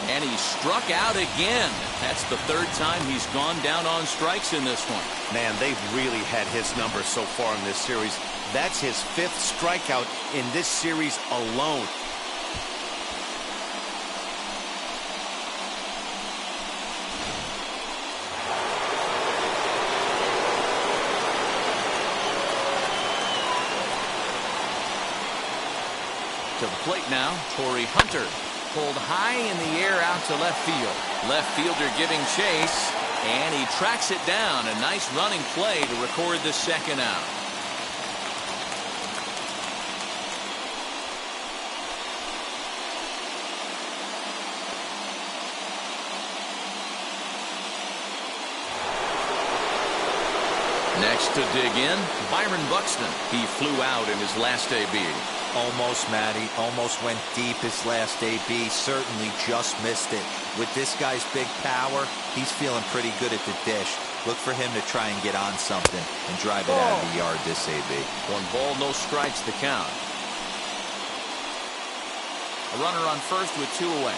And he struck out again. That's the 3rd time he's gone down on strikes in this one. Man, they've really had his number so far in this series. That's his 5th strikeout in this series alone. To the plate now, Torrey Hunter. Pulled high in the air out to left field. Left fielder giving chase, and he tracks it down. A nice running play to record the 2nd out. Next to dig in, Byron Buxton. He flew out in his last AB. Almost, Matty. Almost went deep his last AB. Certainly just missed it. With this guy's big power, he's feeling pretty good at the dish. Look for him to try and get on something and drive it out of the yard this AB. 1 ball, no strikes the count. A runner on first with 2 away.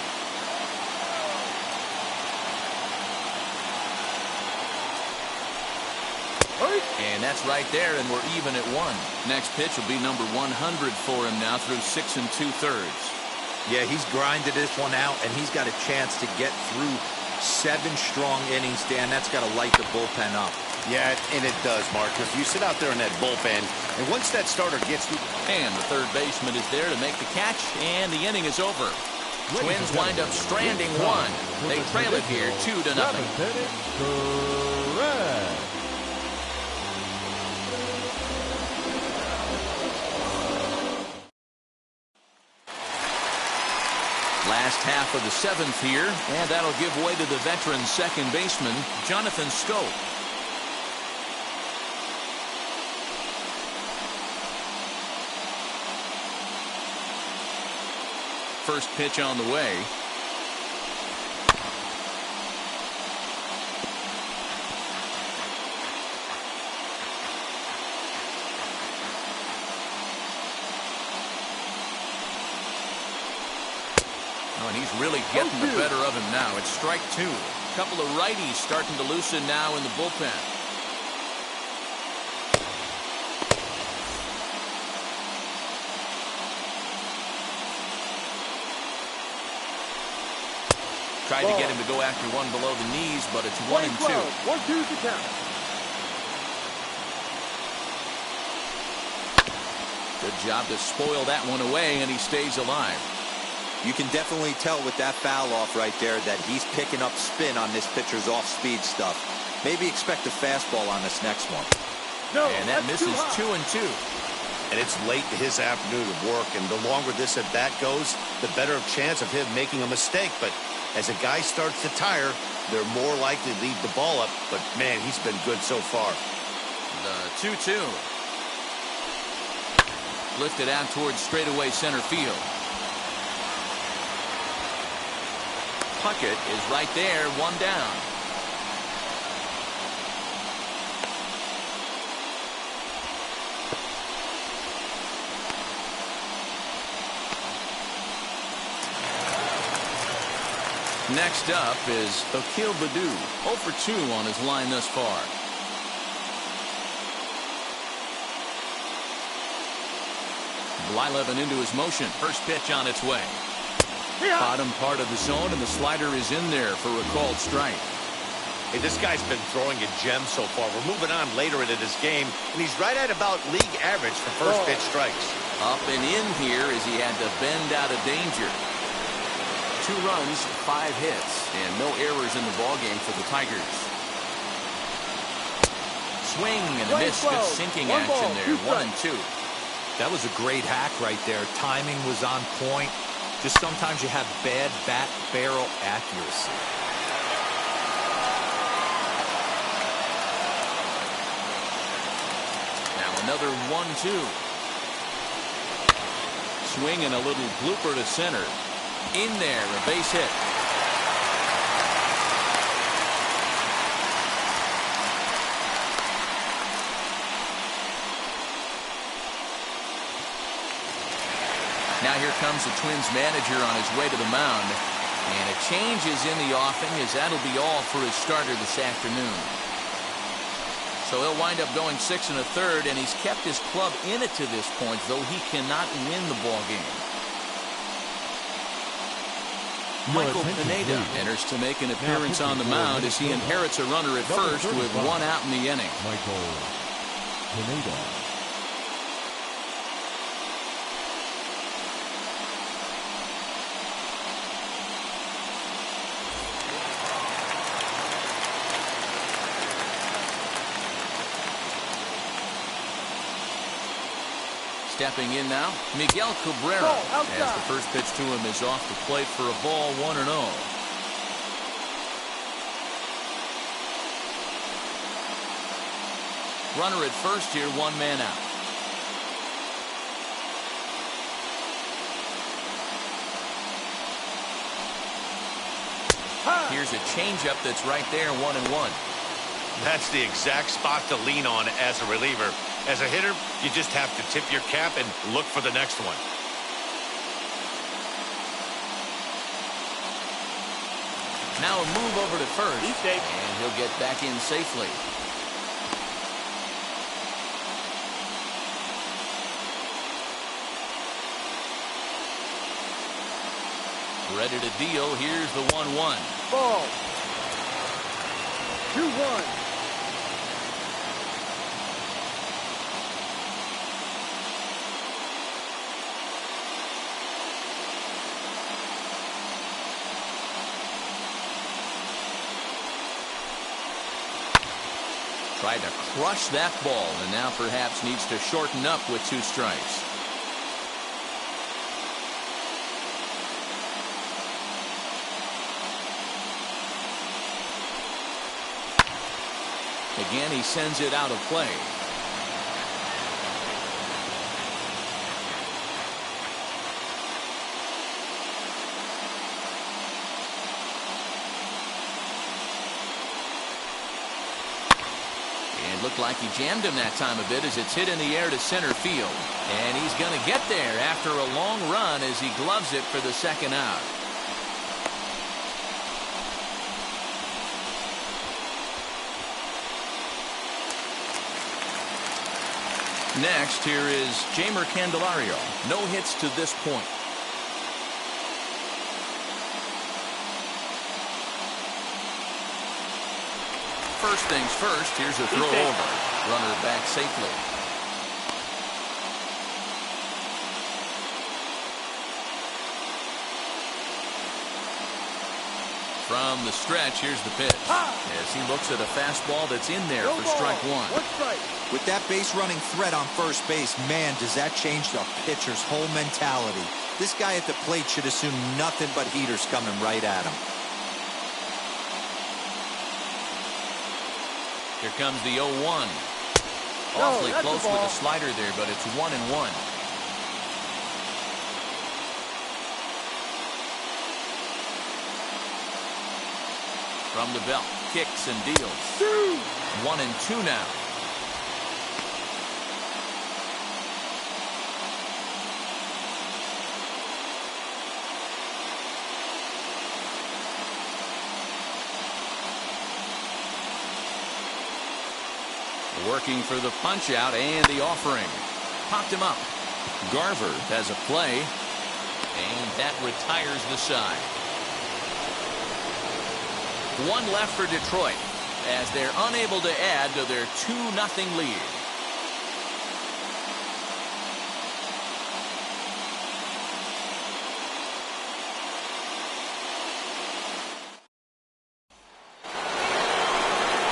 And that's right there, and we're even at 1. Next pitch will be number 100 for him now through 6 2/3. Yeah, he's grinded this one out, and he's got a chance to get through 7 strong innings, Dan. That's got to light the bullpen up. Yeah, and it does, Mark, because you sit out there in that bullpen, and once that starter gets through... And the 3rd baseman is there to make the catch, and the inning is over. Twins wind up stranding 1. They trail it here 2-0. Last half of the 7th here, and that'll give way to the veteran second baseman, Jonathan Schoop. First pitch on the way. Oh, and he's really getting the better of him now. It's strike 2. A couple of righties starting to loosen now in the bullpen. Tried to get him to go after one below the knees, but it's 1-2. 1-2 to count. Good job to spoil that one away, and he stays alive. You can definitely tell with that foul off right there that he's picking up spin on this pitcher's off-speed stuff. Maybe expect a fastball on this next one. No, And that misses 2-2. And it's late in his afternoon of work, and the longer this at-bat goes, the better chance of him making a mistake. But as a guy starts to tire, they're more likely to leave the ball up. But, man, he's been good so far. The 2-2. Lifted out towards straightaway center field. Puckett is right there, 1 down. Next up is Akil Baddoo, 0 for 2 on his line thus far. Blyleven into his motion. First pitch on its way. Bottom part of the zone, and the slider is in there for a called strike. Hey, this guy's been throwing a gem so far. We're moving on later into this game, and he's right at about league average for first pitch strikes. Up and in here as he had to bend out of danger. 2 runs, 5 hits, and no errors in the ballgame for the Tigers. Swing and a miss. Good sinking action there. 1-2. That was a great hack right there. Timing was on point. Just sometimes you have bad bat barrel accuracy. Now another 1-2. Swing and a little blooper to center. In there, a base hit. Now here comes the Twins manager on his way to the mound. And a change is in the offing, as that'll be all for his starter this afternoon. So he'll wind up going 6 1/3, and he's kept his club in it to this point, though he cannot win the ball game. Michael Pineda enters to make an appearance on the mound as he inherits a runner at first with 1 out in the inning. Michael Pineda. Stepping in now, Miguel Cabrera, as the first pitch to him is off the plate for a ball, 1-0. Runner at first here, 1 man out. Here's a changeup that's right there, 1-1. That's the exact spot to lean on as a reliever. As a hitter, you just have to tip your cap and look for the next one. Now a move over to first, and he'll get back in safely. Ready to deal. Here's the 1-1. Ball. 2-1. Tried to crush that ball, and now perhaps needs to shorten up with 2 strikes. Again, he sends it out of play. And looked like he jammed him that time a bit as it's hit in the air to center field. And he's going to get there after a long run as he gloves it for the second out. Next, here is Jeimer Candelario. No hits to this point. First things first, here's a throw over. Runner back safely. From the stretch, here's the pitch. As he looks at a fastball that's in there for strike one. With that base running threat on first base, man, does that change the pitcher's whole mentality. This guy at the plate should assume nothing but heaters coming right at him. Here comes the 0-1. Awfully close with the slider there, but it's 1-1. From the belt, kicks and deals. 1-2 now. Working for the punch out and the offering. Popped him up. Garver has a play. And that retires the side. One left for Detroit as they're unable to add to their 2-0 lead.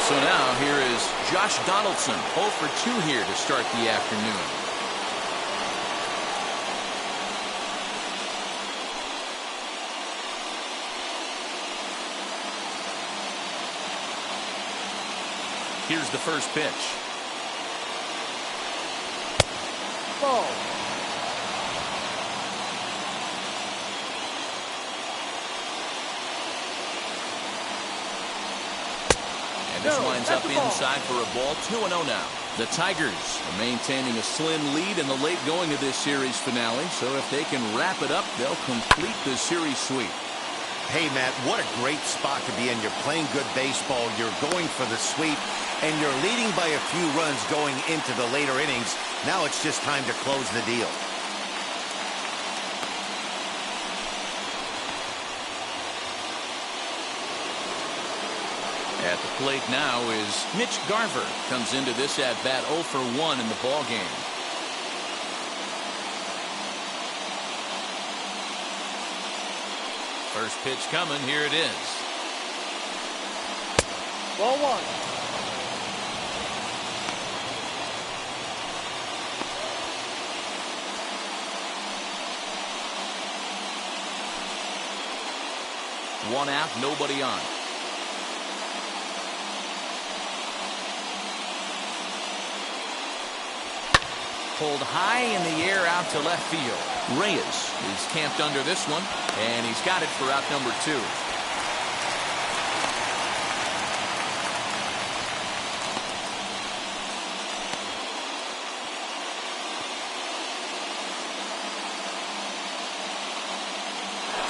So now here is Josh Donaldson, 0 for 2 here to start the afternoon. Here's the first pitch. Ball. And this winds up inside for a ball. 2-0 now. The Tigers are maintaining a slim lead in the late going of this series finale. So if they can wrap it up, they'll complete the series sweep. Hey, Matt, what a great spot to be in. You're playing good baseball. You're going for the sweep, and you're leading by a few runs going into the later innings. Now it's just time to close the deal. At the plate now is Mitch Garver. Comes into this at-bat 0 for 1 in the ballgame. First pitch coming. Here it is. Ball 1. One out, nobody on. Pulled high in the air out to left field. Reyes is camped under this one, and he's got it for out number 2.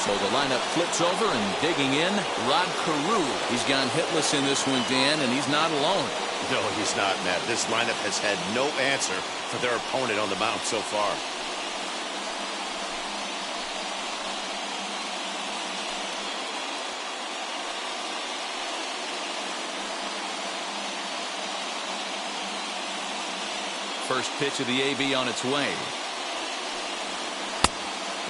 So the lineup flips over and digging in, Rod Carew. He's gone hitless in this one, Dan, and he's not alone. No, he's not, Matt. This lineup has had no answer for their opponent on the mound so far. First pitch of the AB on its way.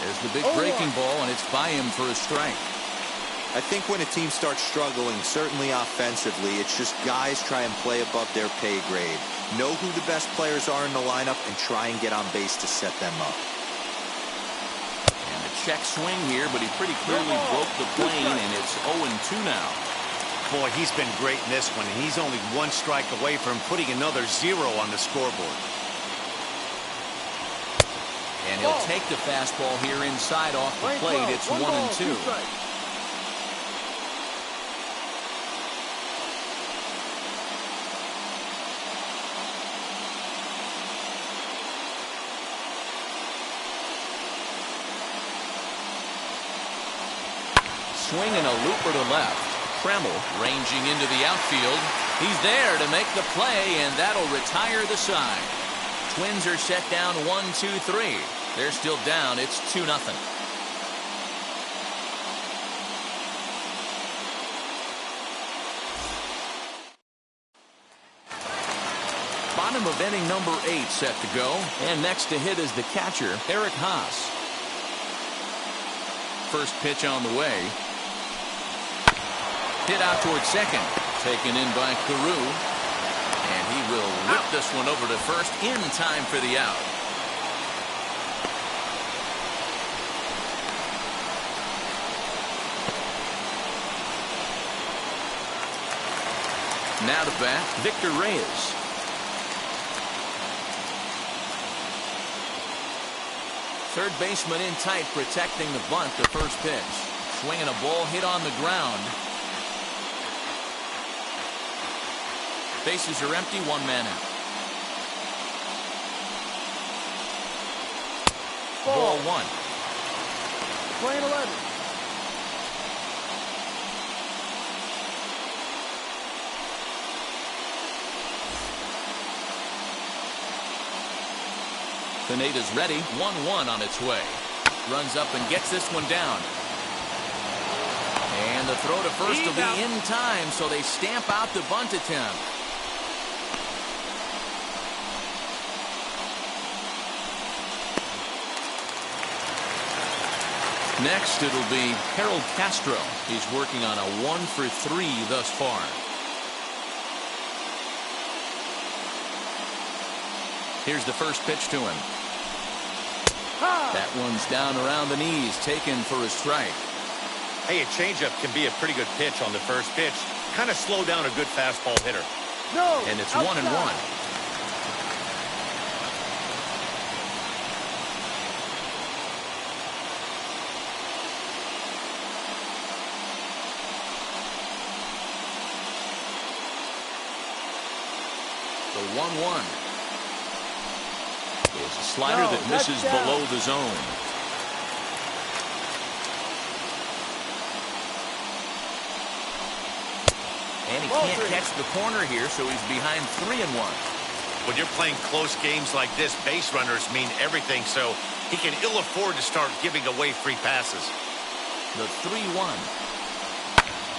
There's the big breaking ball, and it's by him for a strike. I think when a team starts struggling, certainly offensively, it's just guys try and play above their pay grade. Know who the best players are in the lineup and try and get on base to set them up. And a check swing here, but he pretty clearly broke the plane, and it's 0-2 now. Boy, he's been great in this one, and he's only one strike away from putting another 0 on the scoreboard. And he'll take the fastball here inside off the plate. It's 1-2. Swinging a looper to left. Tremmel ranging into the outfield. He's there to make the play, and that'll retire the side. Twins are set down 1-2-3. They're still down. It's 2-0. Bottom of inning number 8 set to go. And next to hit is the catcher, Eric Haas. First pitch on the way. Hit out towards second. Taken in by Carew. And he will whip this one over to first in time for the out. Now to bat, Victor Reyes. Third baseman in tight, protecting the bunt. The first pitch. Swinging a ball hit on the ground. Bases are empty, 1 man out. Ball 1. Playing 11. Pineda's ready. 1-1 on its way. Runs up and gets this one down. And the throw to first will be in time, so they stamp out the bunt attempt. Next, it'll be Harold Castro. He's working on a 1-for-3 thus far. Here's the first pitch to him. That one's down around the knees, taken for a strike. Hey, a changeup can be a pretty good pitch on the first pitch. Kind of slow down a good fastball hitter. No. And it's outside. 1-1. The 1-1 is a slider that misses below the zone. And he can't catch the corner here, so he's behind 3-1. When you're playing close games like this, base runners mean everything, so he can ill afford to start giving away free passes. The 3-1.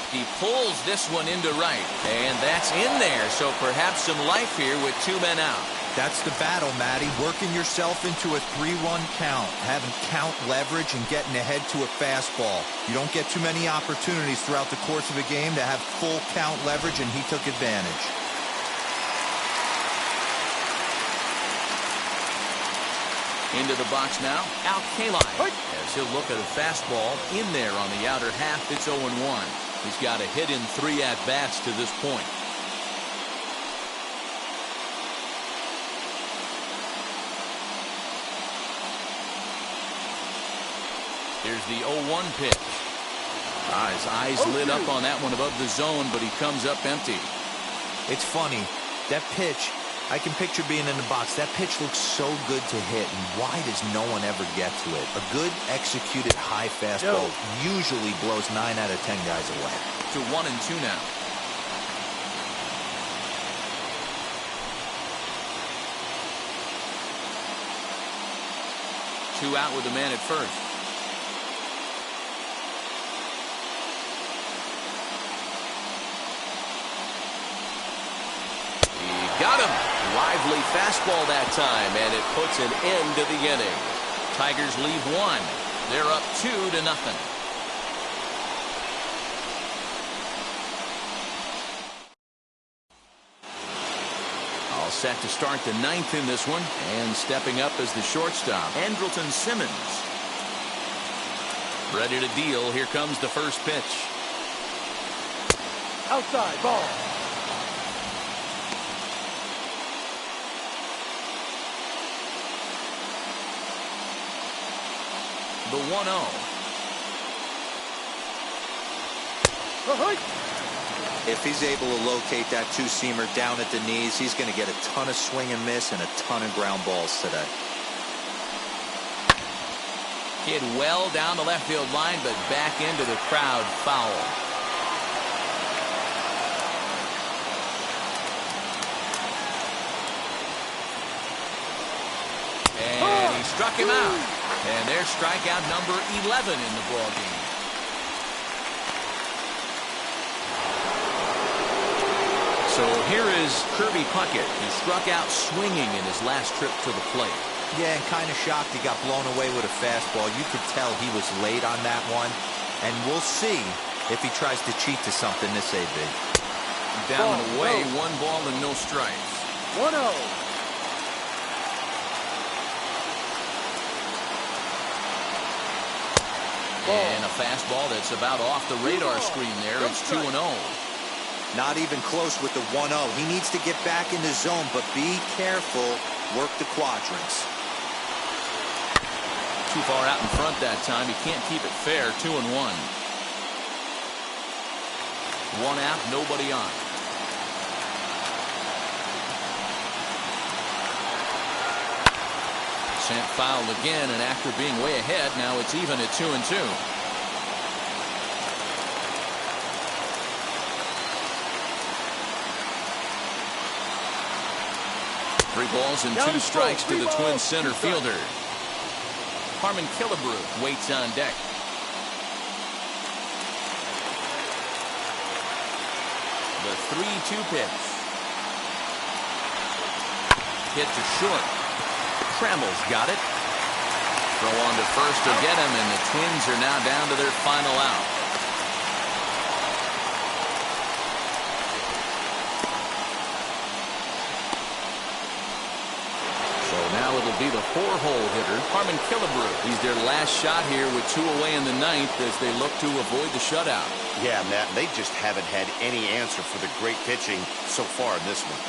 He pulls this one into right, and that's in there, so perhaps some life here with 2 men out. That's the battle, Matty. Working yourself into a 3-1 count, having count leverage and getting ahead to a fastball. You don't get too many opportunities throughout the course of a game to have full count leverage, and he took advantage. Into the box now, Al Kaline. As he'll look at a fastball in there on the outer half. It's 0-1. He's got a hit in 3 at-bats to this point. Here's the 0-1 pitch. His eyes lit up on that one above the zone, but he comes up empty. It's funny. That pitch, I can picture being in the box. That pitch looks so good to hit, and why does no one ever get to it? A good executed high fastball usually blows 9 out of 10 guys away. To 1-2 now. Two out with the man at first. Got him. Lively fastball that time, and it puts an end to the inning. Tigers leave 1. They're up 2-0. All set to start the 9th in this one, and stepping up as the shortstop, Andrelton Simmons. Ready to deal. Here comes the first pitch. Outside, ball. The 1-0. If he's able to locate that two-seamer down at the knees, he's going to get a ton of swing and miss and a ton of ground balls today. Hit well down the left field line, but back into the crowd, foul. And he struck him out. And there's strikeout number 11 in the ballgame. So here is Kirby Puckett. He struck out swinging in his last trip to the plate. Yeah, and kind of shocked he got blown away with a fastball. You could tell he was late on that one. And we'll see if he tries to cheat to something this AB. Down and away, 1 ball and no strikes. 1-0. And a fastball that's about off the radar screen there. It's 2-0. Not even close with the 1-0. He needs to get back in the zone, but be careful. Work the quadrants. Too far out in front that time. He can't keep it fair. 2-1. 1 out, nobody on. Sent foul again, and after being way ahead, now it's even at 2-2. Three balls and 2 strikes to the Twins center fielder. Harmon Killebrew waits on deck. The 3-2 pitch. Hit to short. Trammell's got it. Throw on to first to get him, and the Twins are now down to their final out. So now it'll be the 4-hole hitter, Harmon Killebrew. He's their last shot here with 2 away in the 9th as they look to avoid the shutout. Yeah, Matt, they just haven't had any answer for the great pitching so far in this one.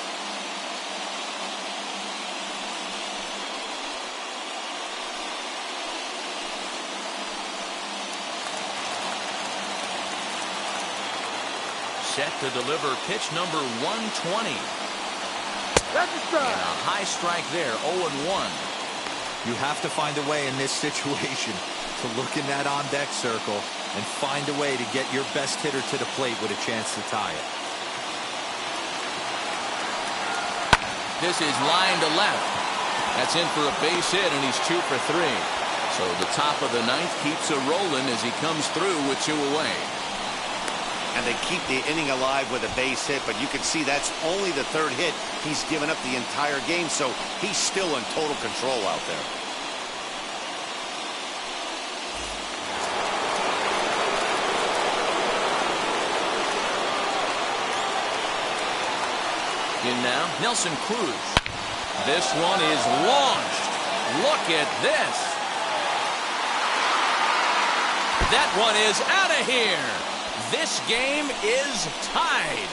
Set to deliver pitch number 120. That's a strike. And a high strike there, 0-1. You have to find a way in this situation to look in that on-deck circle and find a way to get your best hitter to the plate with a chance to tie it. This is line to left. That's in for a base hit, and he's 2 for 3. So the top of the 9th keeps a rolling as he comes through with 2 away. And they keep the inning alive with a base hit, but you can see that's only the 3rd hit he's given up the entire game, so he's still in total control out there. In now, Nelson Cruz. This one is launched. Look at this. That one is out of here. This game is tied.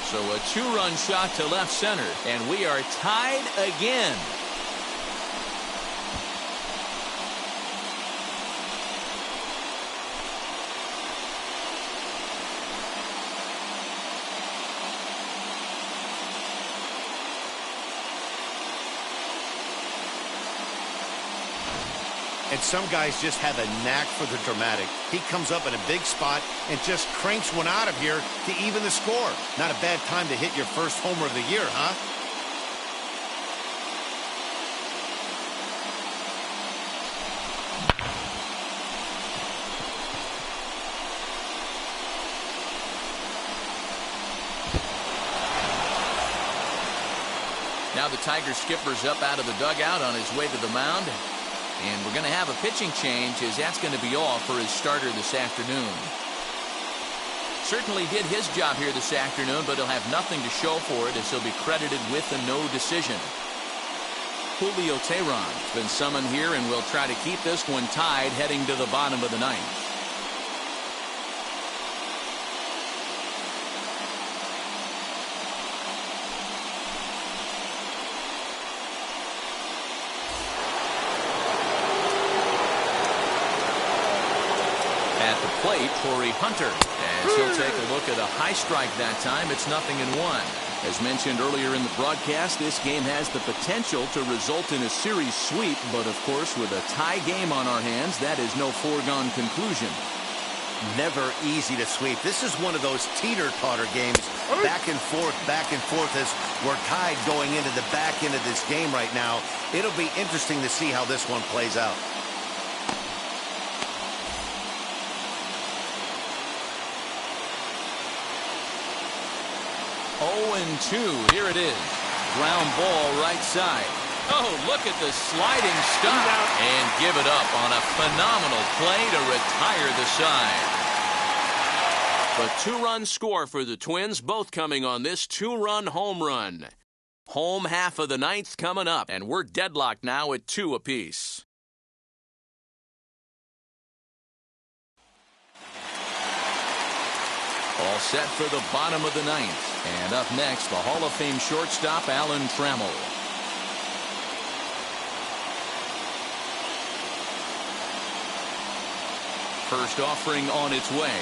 So a 2-run shot to left center, and we are tied again. And some guys just have a knack for the dramatic. He comes up in a big spot and just cranks one out of here to even the score. Not a bad time to hit your first homer of the year, huh? Now the Tiger skipper's up out of the dugout on his way to the mound. And we're going to have a pitching change, as that's going to be all for his starter this afternoon. Certainly did his job here this afternoon, but he'll have nothing to show for it as he'll be credited with a no decision. Julio Teheran's been summoned here and will try to keep this one tied heading to the bottom of the ninth. At the plate, Torrey Hunter, as he'll take a look at a high strike that time. It's 0-1. As mentioned earlier in the broadcast, this game has the potential to result in a series sweep, but of course with a tie game on our hands, that is no foregone conclusion. Never easy to sweep. This is one of those teeter-totter games, back and forth as we're tied going into the back end of this game right now. It'll be interesting to see how this one plays out. 0-2. Here it is. Ground ball right side. Oh, look at the sliding stop. And give it up on a phenomenal play to retire the side. The two-run score for the Twins, both coming on this two-run home run. Home half of the ninth coming up, and we're deadlocked now at 2 apiece. All set for the bottom of the ninth. And up next, the Hall of Fame shortstop, Alan Trammell. First offering on its way.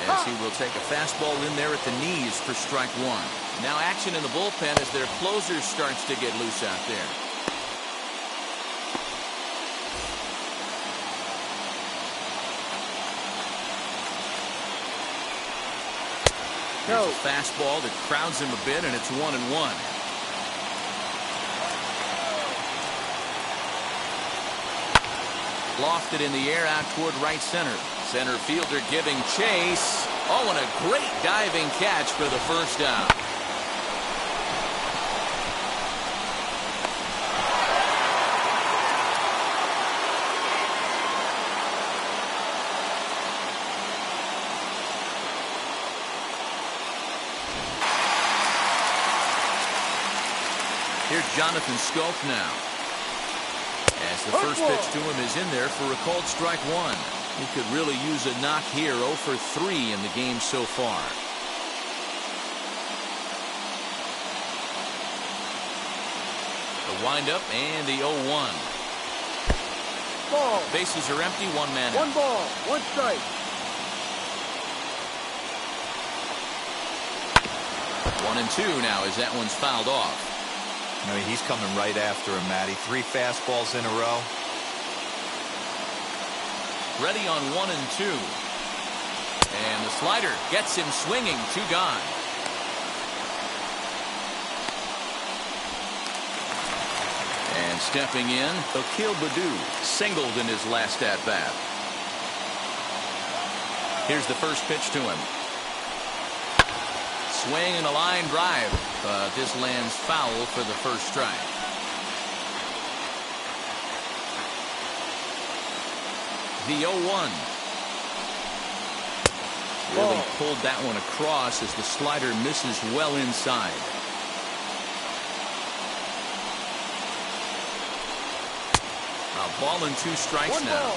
As he will take a fastball in there at the knees for strike one. Now action in the bullpen as their closer starts to get loose out there. Here's a fastball that crowds him a bit, and it's 1-1. Lofted in the air out toward right center. Center fielder giving chase. Oh, and a great diving catch for the first out. Here's Jonathan Scope now. As the first pitch to him is in there for a called strike one. He could really use a knock here. 0 for 3 in the game so far. The windup and the 0-1. Ball. Bases are empty. One man. 1 ball, 1 strike. 1-2 now as that one's fouled off. I mean, he's coming right after him, Matty. 3 fastballs in a row. Ready on 1-2. And the slider gets him swinging. 2 gone. And stepping in, Akil Baddoo singled in his last at-bat. Here's the first pitch to him. Swing and a line drive. But this lands foul for the first strike. The 0-1. Really pulled that one across as the slider misses well inside. A ball and 2 strikes now.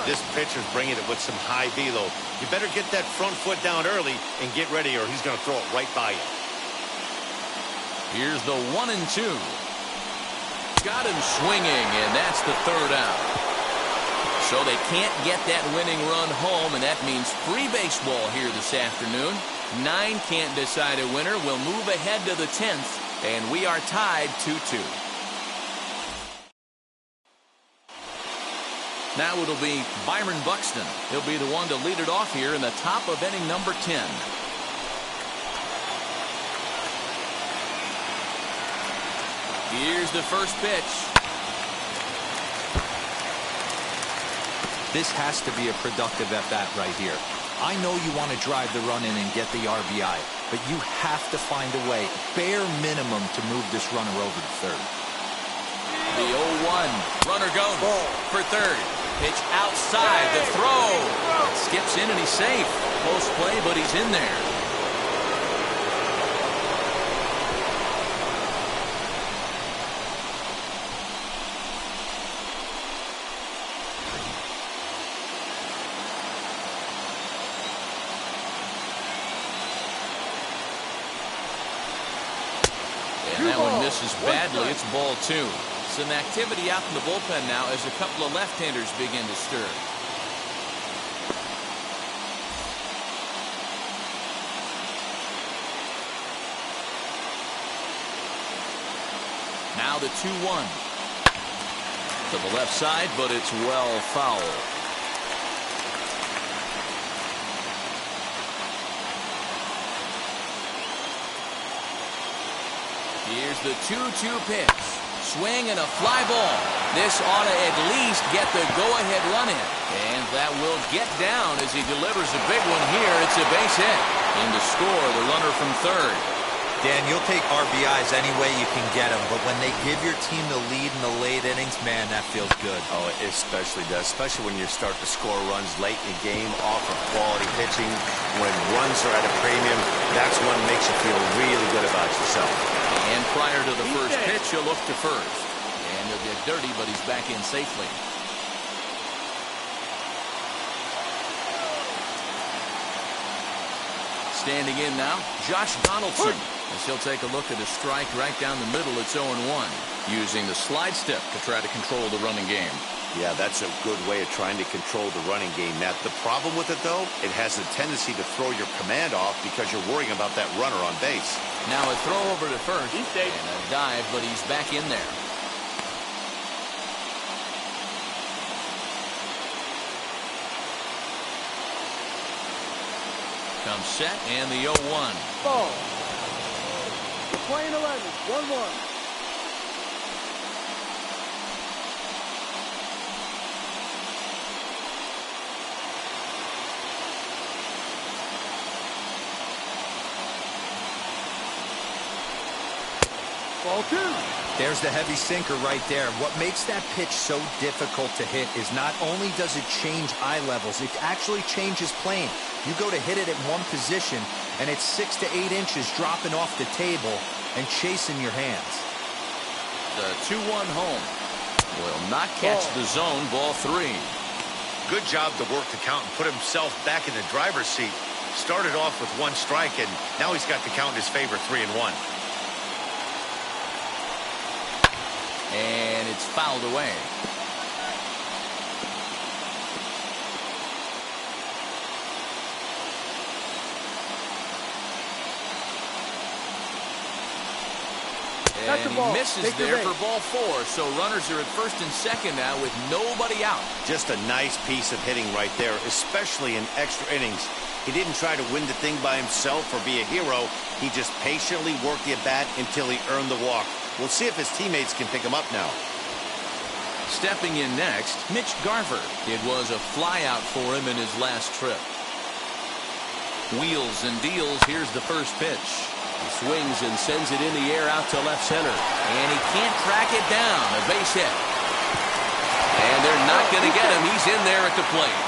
This pitcher's bringing it with some high velo. You better get that front foot down early and get ready, or he's going to throw it right by you. Here's the 1-2. Got him swinging, and that's the third out. So they can't get that winning run home, and that means free baseball here this afternoon. 9 can't decide a winner. We'll move ahead to the 10th, and we are tied 2-2. Now it'll be Byron Buxton. He'll be the one to lead it off here in the top of inning number 10. Here's the first pitch. This has to be a productive at-bat right here. I know you want to drive the run in and get the RBI, but you have to find a way, bare minimum, to move this runner over to third. The 0-1. Runner goes for third. Pitch outside. The throw. Skips in and he's safe. Close play, but he's in there. misses badly. It's ball 2. Some activity out in the bullpen now as a couple of left-handers begin to stir. Now the 2-1. To the left side, but it's well foul. Here's the 2-2 pitch. Swing and a fly ball. This ought to at least get the go-ahead run in. And that will get down as he delivers a big one here. It's a base hit. In to score, the runner from third. Dan, you'll take RBIs any way you can get them, but when they give your team the lead in the late innings, man, that feels good. Oh, it especially does, especially when you start to score runs late in the game off of quality pitching. When runs are at a premium, that's what makes you feel really good about yourself. And prior to the first pitch, he'll look to first. And he'll get dirty, but he's back in safely. Standing in now, Josh Donaldson. As he'll take a look at a strike right down the middle. It's 0-1. Using the slide step to try to control the running game. Yeah, that's a good way of trying to control the running game, Matt. The problem with it, though, it has a tendency to throw your command off because you're worrying about that runner on base. Now a throw over to first and a dive, but he's back in there. Comes set and the 0-1. Ball. Playing 11. 1-1. Ball 2. There's the heavy sinker right there. What makes that pitch so difficult to hit is not only does it change eye levels, it actually changes plane. You go to hit it at one position, and it's 6 to 8 inches dropping off the table and chasing your hands. The 2-1 home will not catch the zone. Ball 3. Good job to work the count and put himself back in the driver's seat. Started off with 1 strike, and now he's got the count in his favor, 3-1. And it's fouled away. That's And the ball. he misses Take the there base. for ball 4. So runners are at first and second now with nobody out. Just a nice piece of hitting right there, especially in extra innings. He didn't try to win the thing by himself or be a hero. He just patiently worked the at-bat until he earned the walk. We'll see if his teammates can pick him up now. Stepping in next, Mitch Garver. It was a flyout for him in his last trip. Wheels and deals. Here's the first pitch. He swings and sends it in the air out to left center. And he can't track it down. A base hit. And they're not going to get him. He's in there at the plate.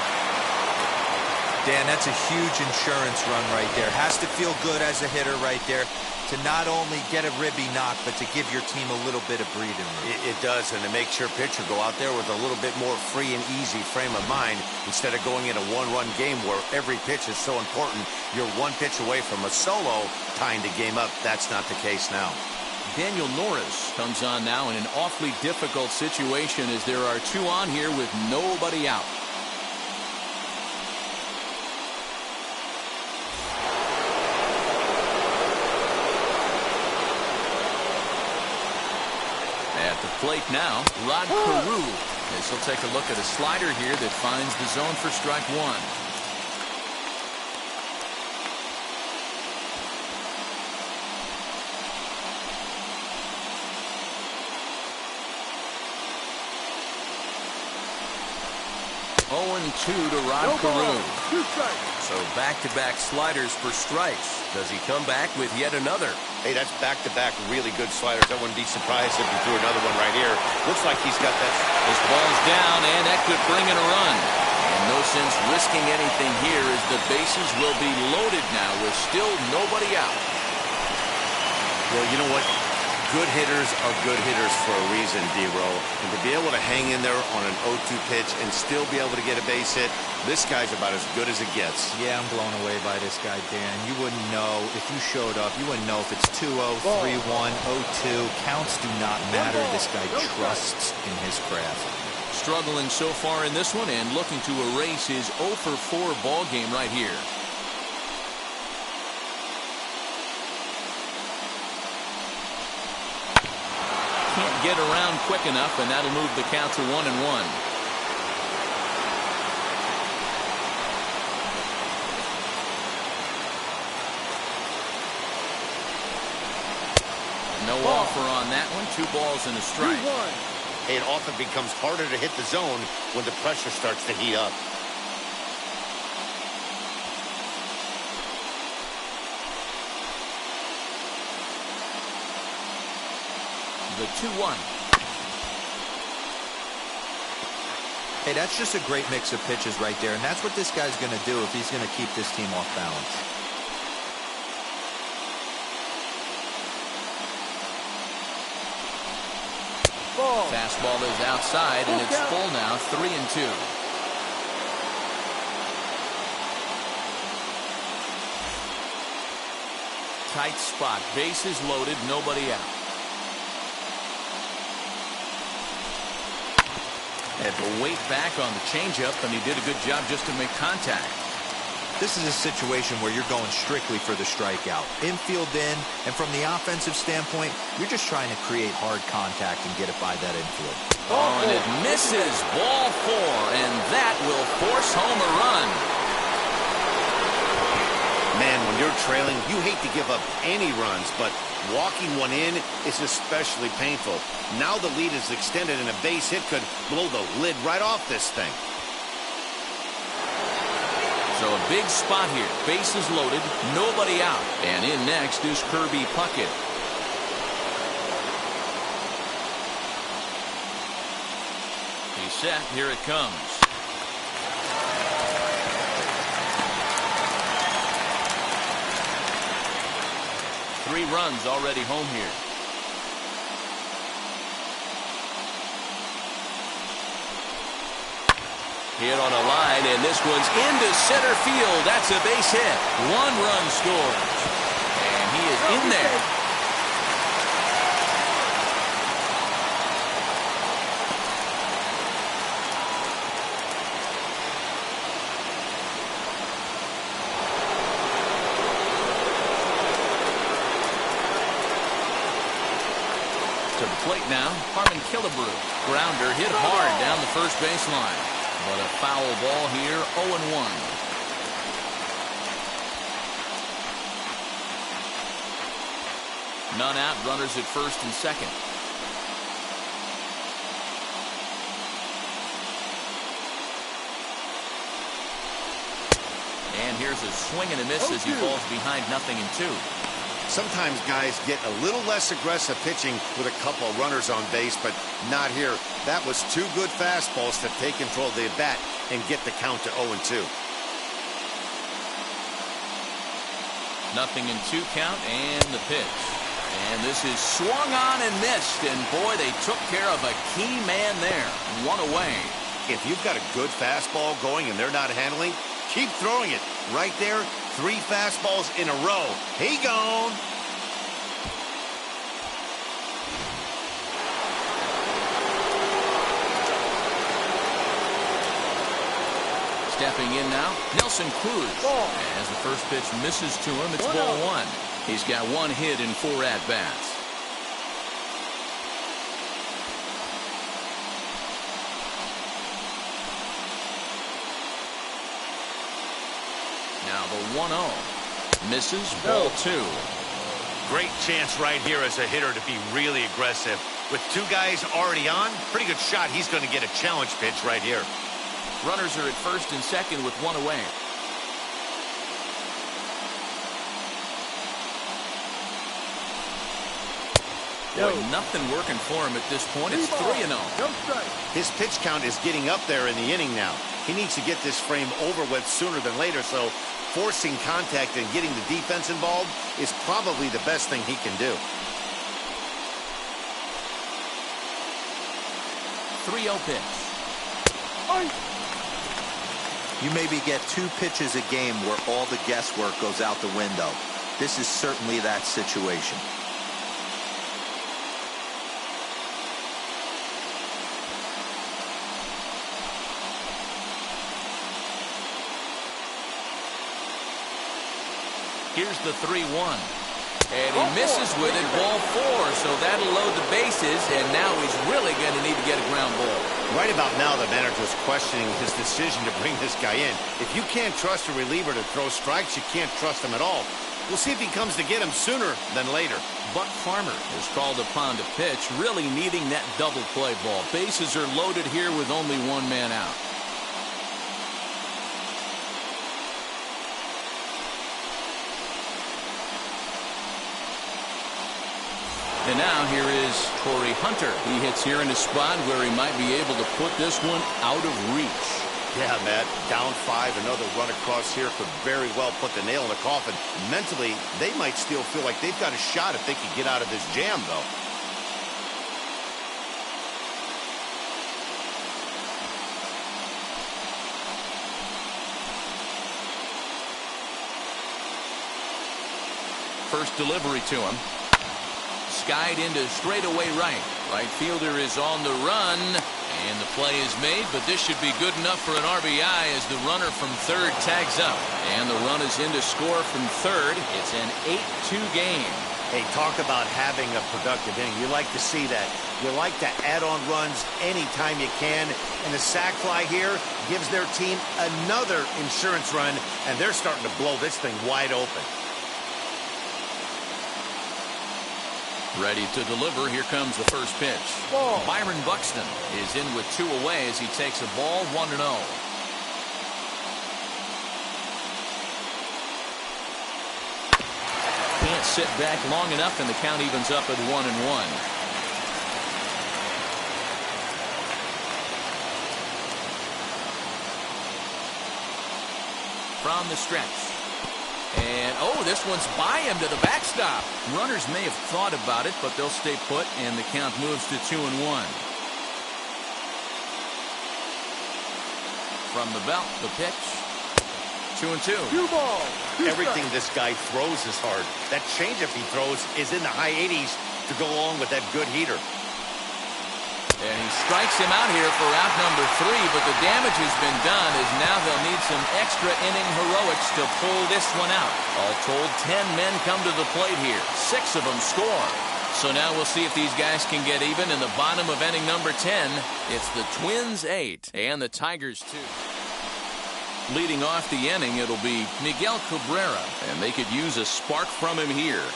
Dan, that's a huge insurance run right there. Has to feel good as a hitter right there to not only get a ribby knock, but to give your team a little bit of breathing room. It does, and it makes your pitcher go out there with a little bit more free and easy frame of mind instead of going in a one-run game where every pitch is so important. You're 1 pitch away from a solo tying the game up. That's not the case now. Daniel Norris comes on now in an awfully difficult situation as there are 2 on here with nobody out. At the plate now, Rod Carew. As he'll take a look at a slider here that finds the zone for strike 1. Two to Rod Carew. 2 strikes. So back-to-back sliders for strikes. Does he come back with yet another? Hey, that's back-to-back really good sliders. I wouldn't be surprised if he threw another one right here. Looks like he's got that. This ball's down, and that could bring in a run. And no sense risking anything here as the bases will be loaded now with still nobody out. Well, you know what? Good hitters are good hitters for a reason, D-Row. And to be able to hang in there on an 0-2 pitch and still be able to get a base hit, this guy's about as good as it gets. Yeah, I'm blown away by this guy, Dan. You wouldn't know if you showed up. You wouldn't know if it's 2-0, 3-1, 0-2. Counts do not matter. This guy trusts in his craft. Struggling so far in this one and looking to erase his 0 for 4 ball game right here. Can't get around quick enough, and that'll move the count to 1-1. No offer on that one. 2 balls and a strike. It often becomes harder to hit the zone when the pressure starts to heat up. The 2-1. Hey, that's just a great mix of pitches right there, and that's what this guy's going to do if he's going to keep this team off balance. Fastball is outside, and it's full now, 3-2. Tight spot, bases loaded, nobody out. Had to wait back on the changeup, and he did a good job just to make contact. This is a situation where you're going strictly for the strikeout. Infield in, and from the offensive standpoint, you're just trying to create hard contact and get it by that infield. Oh, and it misses. Ball 4, and that will force home a run. Man, when you're trailing, you hate to give up any runs, but walking one in is especially painful. Now the lead is extended, and a base hit could blow the lid right off this thing. So a big spot here. Bases loaded, nobody out. And in next is Kirby Puckett. He's set. Here it comes. Three runs already home here. Hit on a line, and this one's into center field. That's a base hit. 1 run scored. And he is in there. To the plate now, Harmon Killebrew. Grounder hit hard down the first baseline. But a foul ball here, 0-1. None out, runners at first and second. And here's a swing and a miss as he falls behind 0-2. Sometimes guys get a little less aggressive pitching with a couple of runners on base, but not here. That was 2 good fastballs to take control of the bat and get the count to 0-2. 0-2 count and the pitch. And this is swung on and missed. And boy, they took care of a key man there. 1 away. If you've got a good fastball going and they're not handling, keep throwing it. Right there, 3 fastballs in a row. He gone. Stepping in now, Nelson Cruz. As the first pitch misses to him, it's ball 1. He's got 1 hit in 4 at-bats. Now the 1-0. Misses, ball 2. Great chance right here as a hitter to be really aggressive. With 2 guys already on, pretty good shot. He's going to get a challenge pitch right here. Runners are at first and second with 1 away. Boy, nothing working for him at this point. It's 3-0. His pitch count is getting up there in the inning now. He needs to get this frame over with sooner than later, so forcing contact and getting the defense involved is probably the best thing he can do. 3-0 pitch. You maybe get 2 pitches a game where all the guesswork goes out the window. This is certainly that situation. Here's the 3-1. And he misses with it, ball 4, so that'll load the bases, and now he's really going to need to get a ground ball. Right about now, the manager's questioning his decision to bring this guy in. If you can't trust a reliever to throw strikes, you can't trust him at all. We'll see if he comes to get him sooner than later. Buck Farmer is called upon to pitch, really needing that double play ball. Bases are loaded here with only 1 man out. And now here is Corey Hunter. He hits here in a spot where he might be able to put this one out of reach. Yeah, Matt, down 5, another run across here could very well put the nail in the coffin. Mentally, they might still feel like they've got a shot if they can get out of this jam, though. First delivery to him. Skied into straightaway right. Right fielder is on the run, and the play is made, but this should be good enough for an RBI as the runner from third tags up. And the run is in to score from third. It's an 8-2 game. Hey, talk about having a productive inning. You like to see that. You like to add on runs anytime you can. And the sac fly here gives their team another insurance run, and they're starting to blow this thing wide open. Ready to deliver. Here comes the first pitch. Ball. Byron Buxton is in with 2 away as he takes a ball 1-0. Can't sit back long enough, and the count evens up at 1-1. From the stretch. And, oh, this one's by him to the backstop. Runners may have thought about it, but they'll stay put, and the count moves to 2-1. From the belt, the pitch. 2-2. 2 balls. 2 Everything strikes. this guy throws is hard. That changeup he throws is in the high 80s to go along with that good heater. And he strikes him out here for out number 3, but the damage has been done as now they'll need some extra inning heroics to pull this one out. All told, 10 men come to the plate here. 6 of them score. So now we'll see if these guys can get even in the bottom of inning number 10. It's the Twins 8 and the Tigers 2. Leading off the inning, it'll be Miguel Cabrera, and they could use a spark from him here.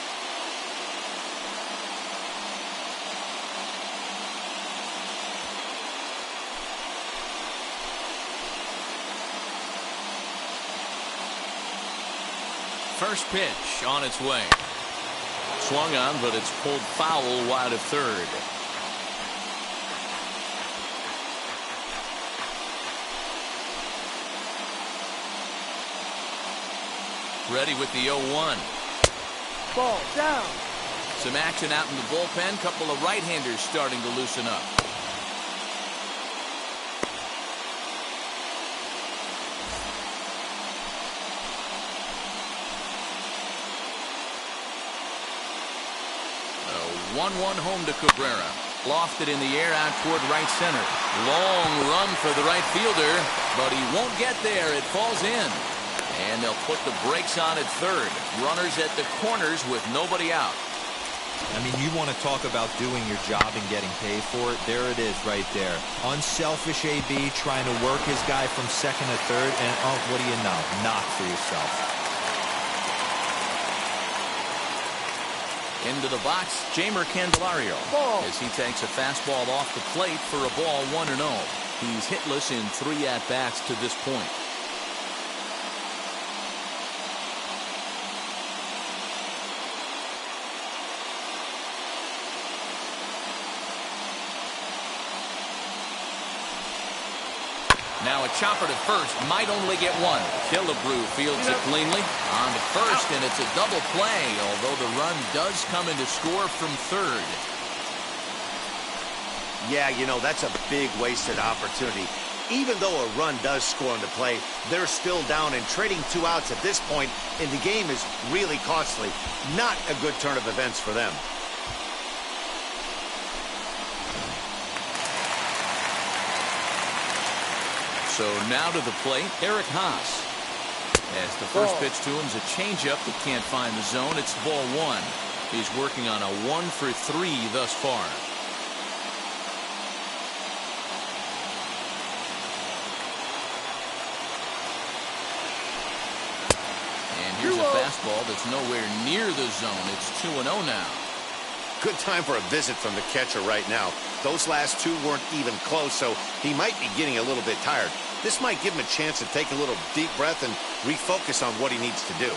First pitch on its way. Swung on, but it's pulled foul wide of third. Ready with the 0-1. Ball down. Some action out in the bullpen. Couple of right-handers starting to loosen up. A 1-1 home to Cabrera. Lofted in the air out toward right center. Long run for the right fielder, but he won't get there. It falls in. And they'll put the brakes on at third. Runners at the corners with nobody out. I mean, you want to talk about doing your job and getting paid for it. There it is right there. Unselfish AB trying to work his guy from second to third. And, oh, what do you know? Knock for yourself. Into the box, Jamer Candelario, Ball. as he takes a fastball off the plate for a ball 1-0. He's hitless in 3 at-bats to this point. Now a chopper to first, might only get 1. Killebrew fields it cleanly. On to first, and it's a double play, although the run does come into score from third. Yeah, you know, that's a big wasted opportunity. Even though a run does score on the play, they're still down, and trading 2 outs at this point in the game is really costly. Not a good turn of events for them. So now to the plate, Eric Haas. As the first pitch to him is a changeup that can't find the zone. It's ball 1. He's working on a 1-for-3 thus far. And here's a fastball that's nowhere near the zone. It's 2-0 now. Good time for a visit from the catcher right now. Those last 2 weren't even close, so he might be getting a little bit tired. This might give him a chance to take a little deep breath and refocus on what he needs to do.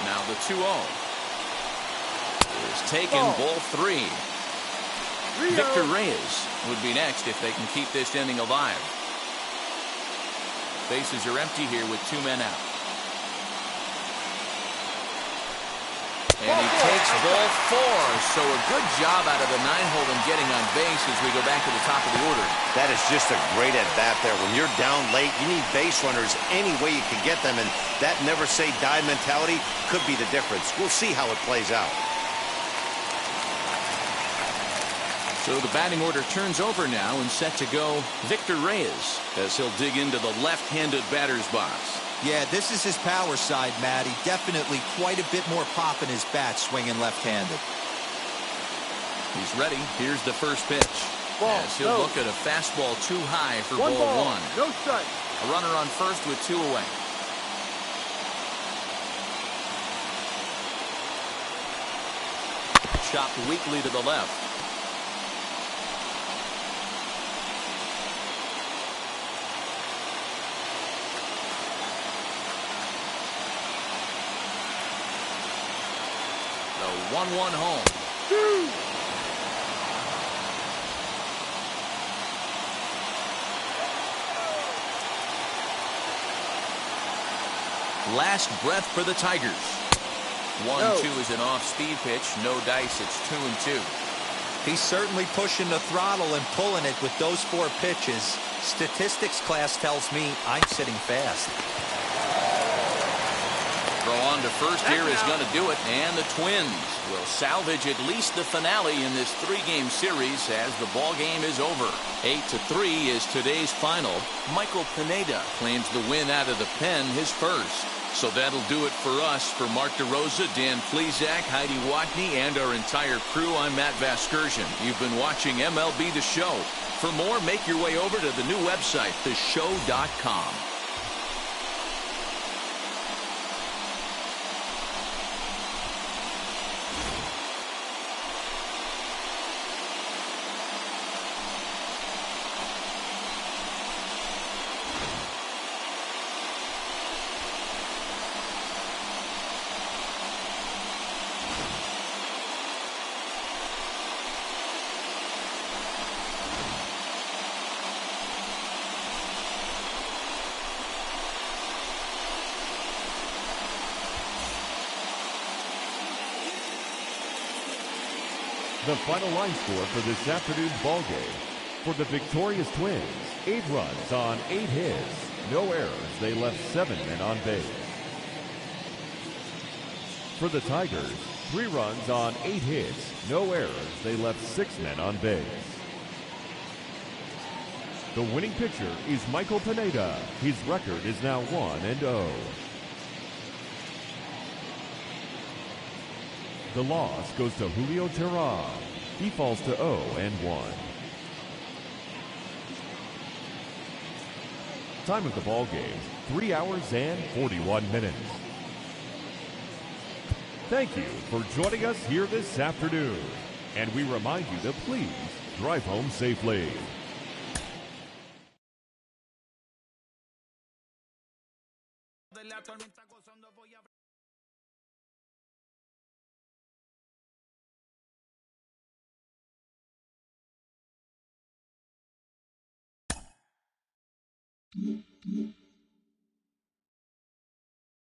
Now the 2-0 is taken, ball 3. Victor Reyes would be next if they can keep this inning alive. Bases are empty here with 2 men out. And he takes ball 4. So a good job out of the 9-hole in getting on base as we go back to the top of the order. That is just a great at-bat there. When you're down late, you need base runners any way you can get them, and that never-say-die mentality could be the difference. We'll see how it plays out. So the batting order turns over now, and set to go Victor Reyes as he'll dig into the left-handed batter's box. Yeah, this is his power side, Matty. Definitely quite a bit more pop in his bat swinging left-handed. He's ready. Here's the first pitch. As he'll look at a fastball too high for ball 1. No strike. A runner on first with 2 away. Chopped weakly to the left. The 1-1 home. Last breath for the Tigers. 1-2 is an off-speed pitch. No dice. It's 2-2. He's certainly pushing the throttle and pulling it with those 4 pitches. Statistics class tells me I'm sitting fast. Throw on to first here is going to do it, and the Twins will salvage at least the finale in this 3-game series as the ball game is over. 8-3 is today's final. Michael Pineda claims the win out of the pen, his first. So that'll do it for us. For Mark DeRosa, Dan Plesac, Heidi Watney, and our entire crew, I'm Matt Vasgersian. You've been watching MLB The Show. For more, make your way over to the new website, theshow.com. The final line score for this afternoon's ball game. For the victorious Twins, 8 runs on 8 hits. No errors. They left 7 men on base. For the Tigers, 3 runs on 8 hits. No errors. They left 6 men on base. The winning pitcher is Michael Pineda. His record is now 1-0. The loss goes to Julio Teheran. He falls to 0-1. Time of the ball game, 3 hours and 41 minutes. Thank you for joining us here this afternoon. And we remind you to please drive home safely. you.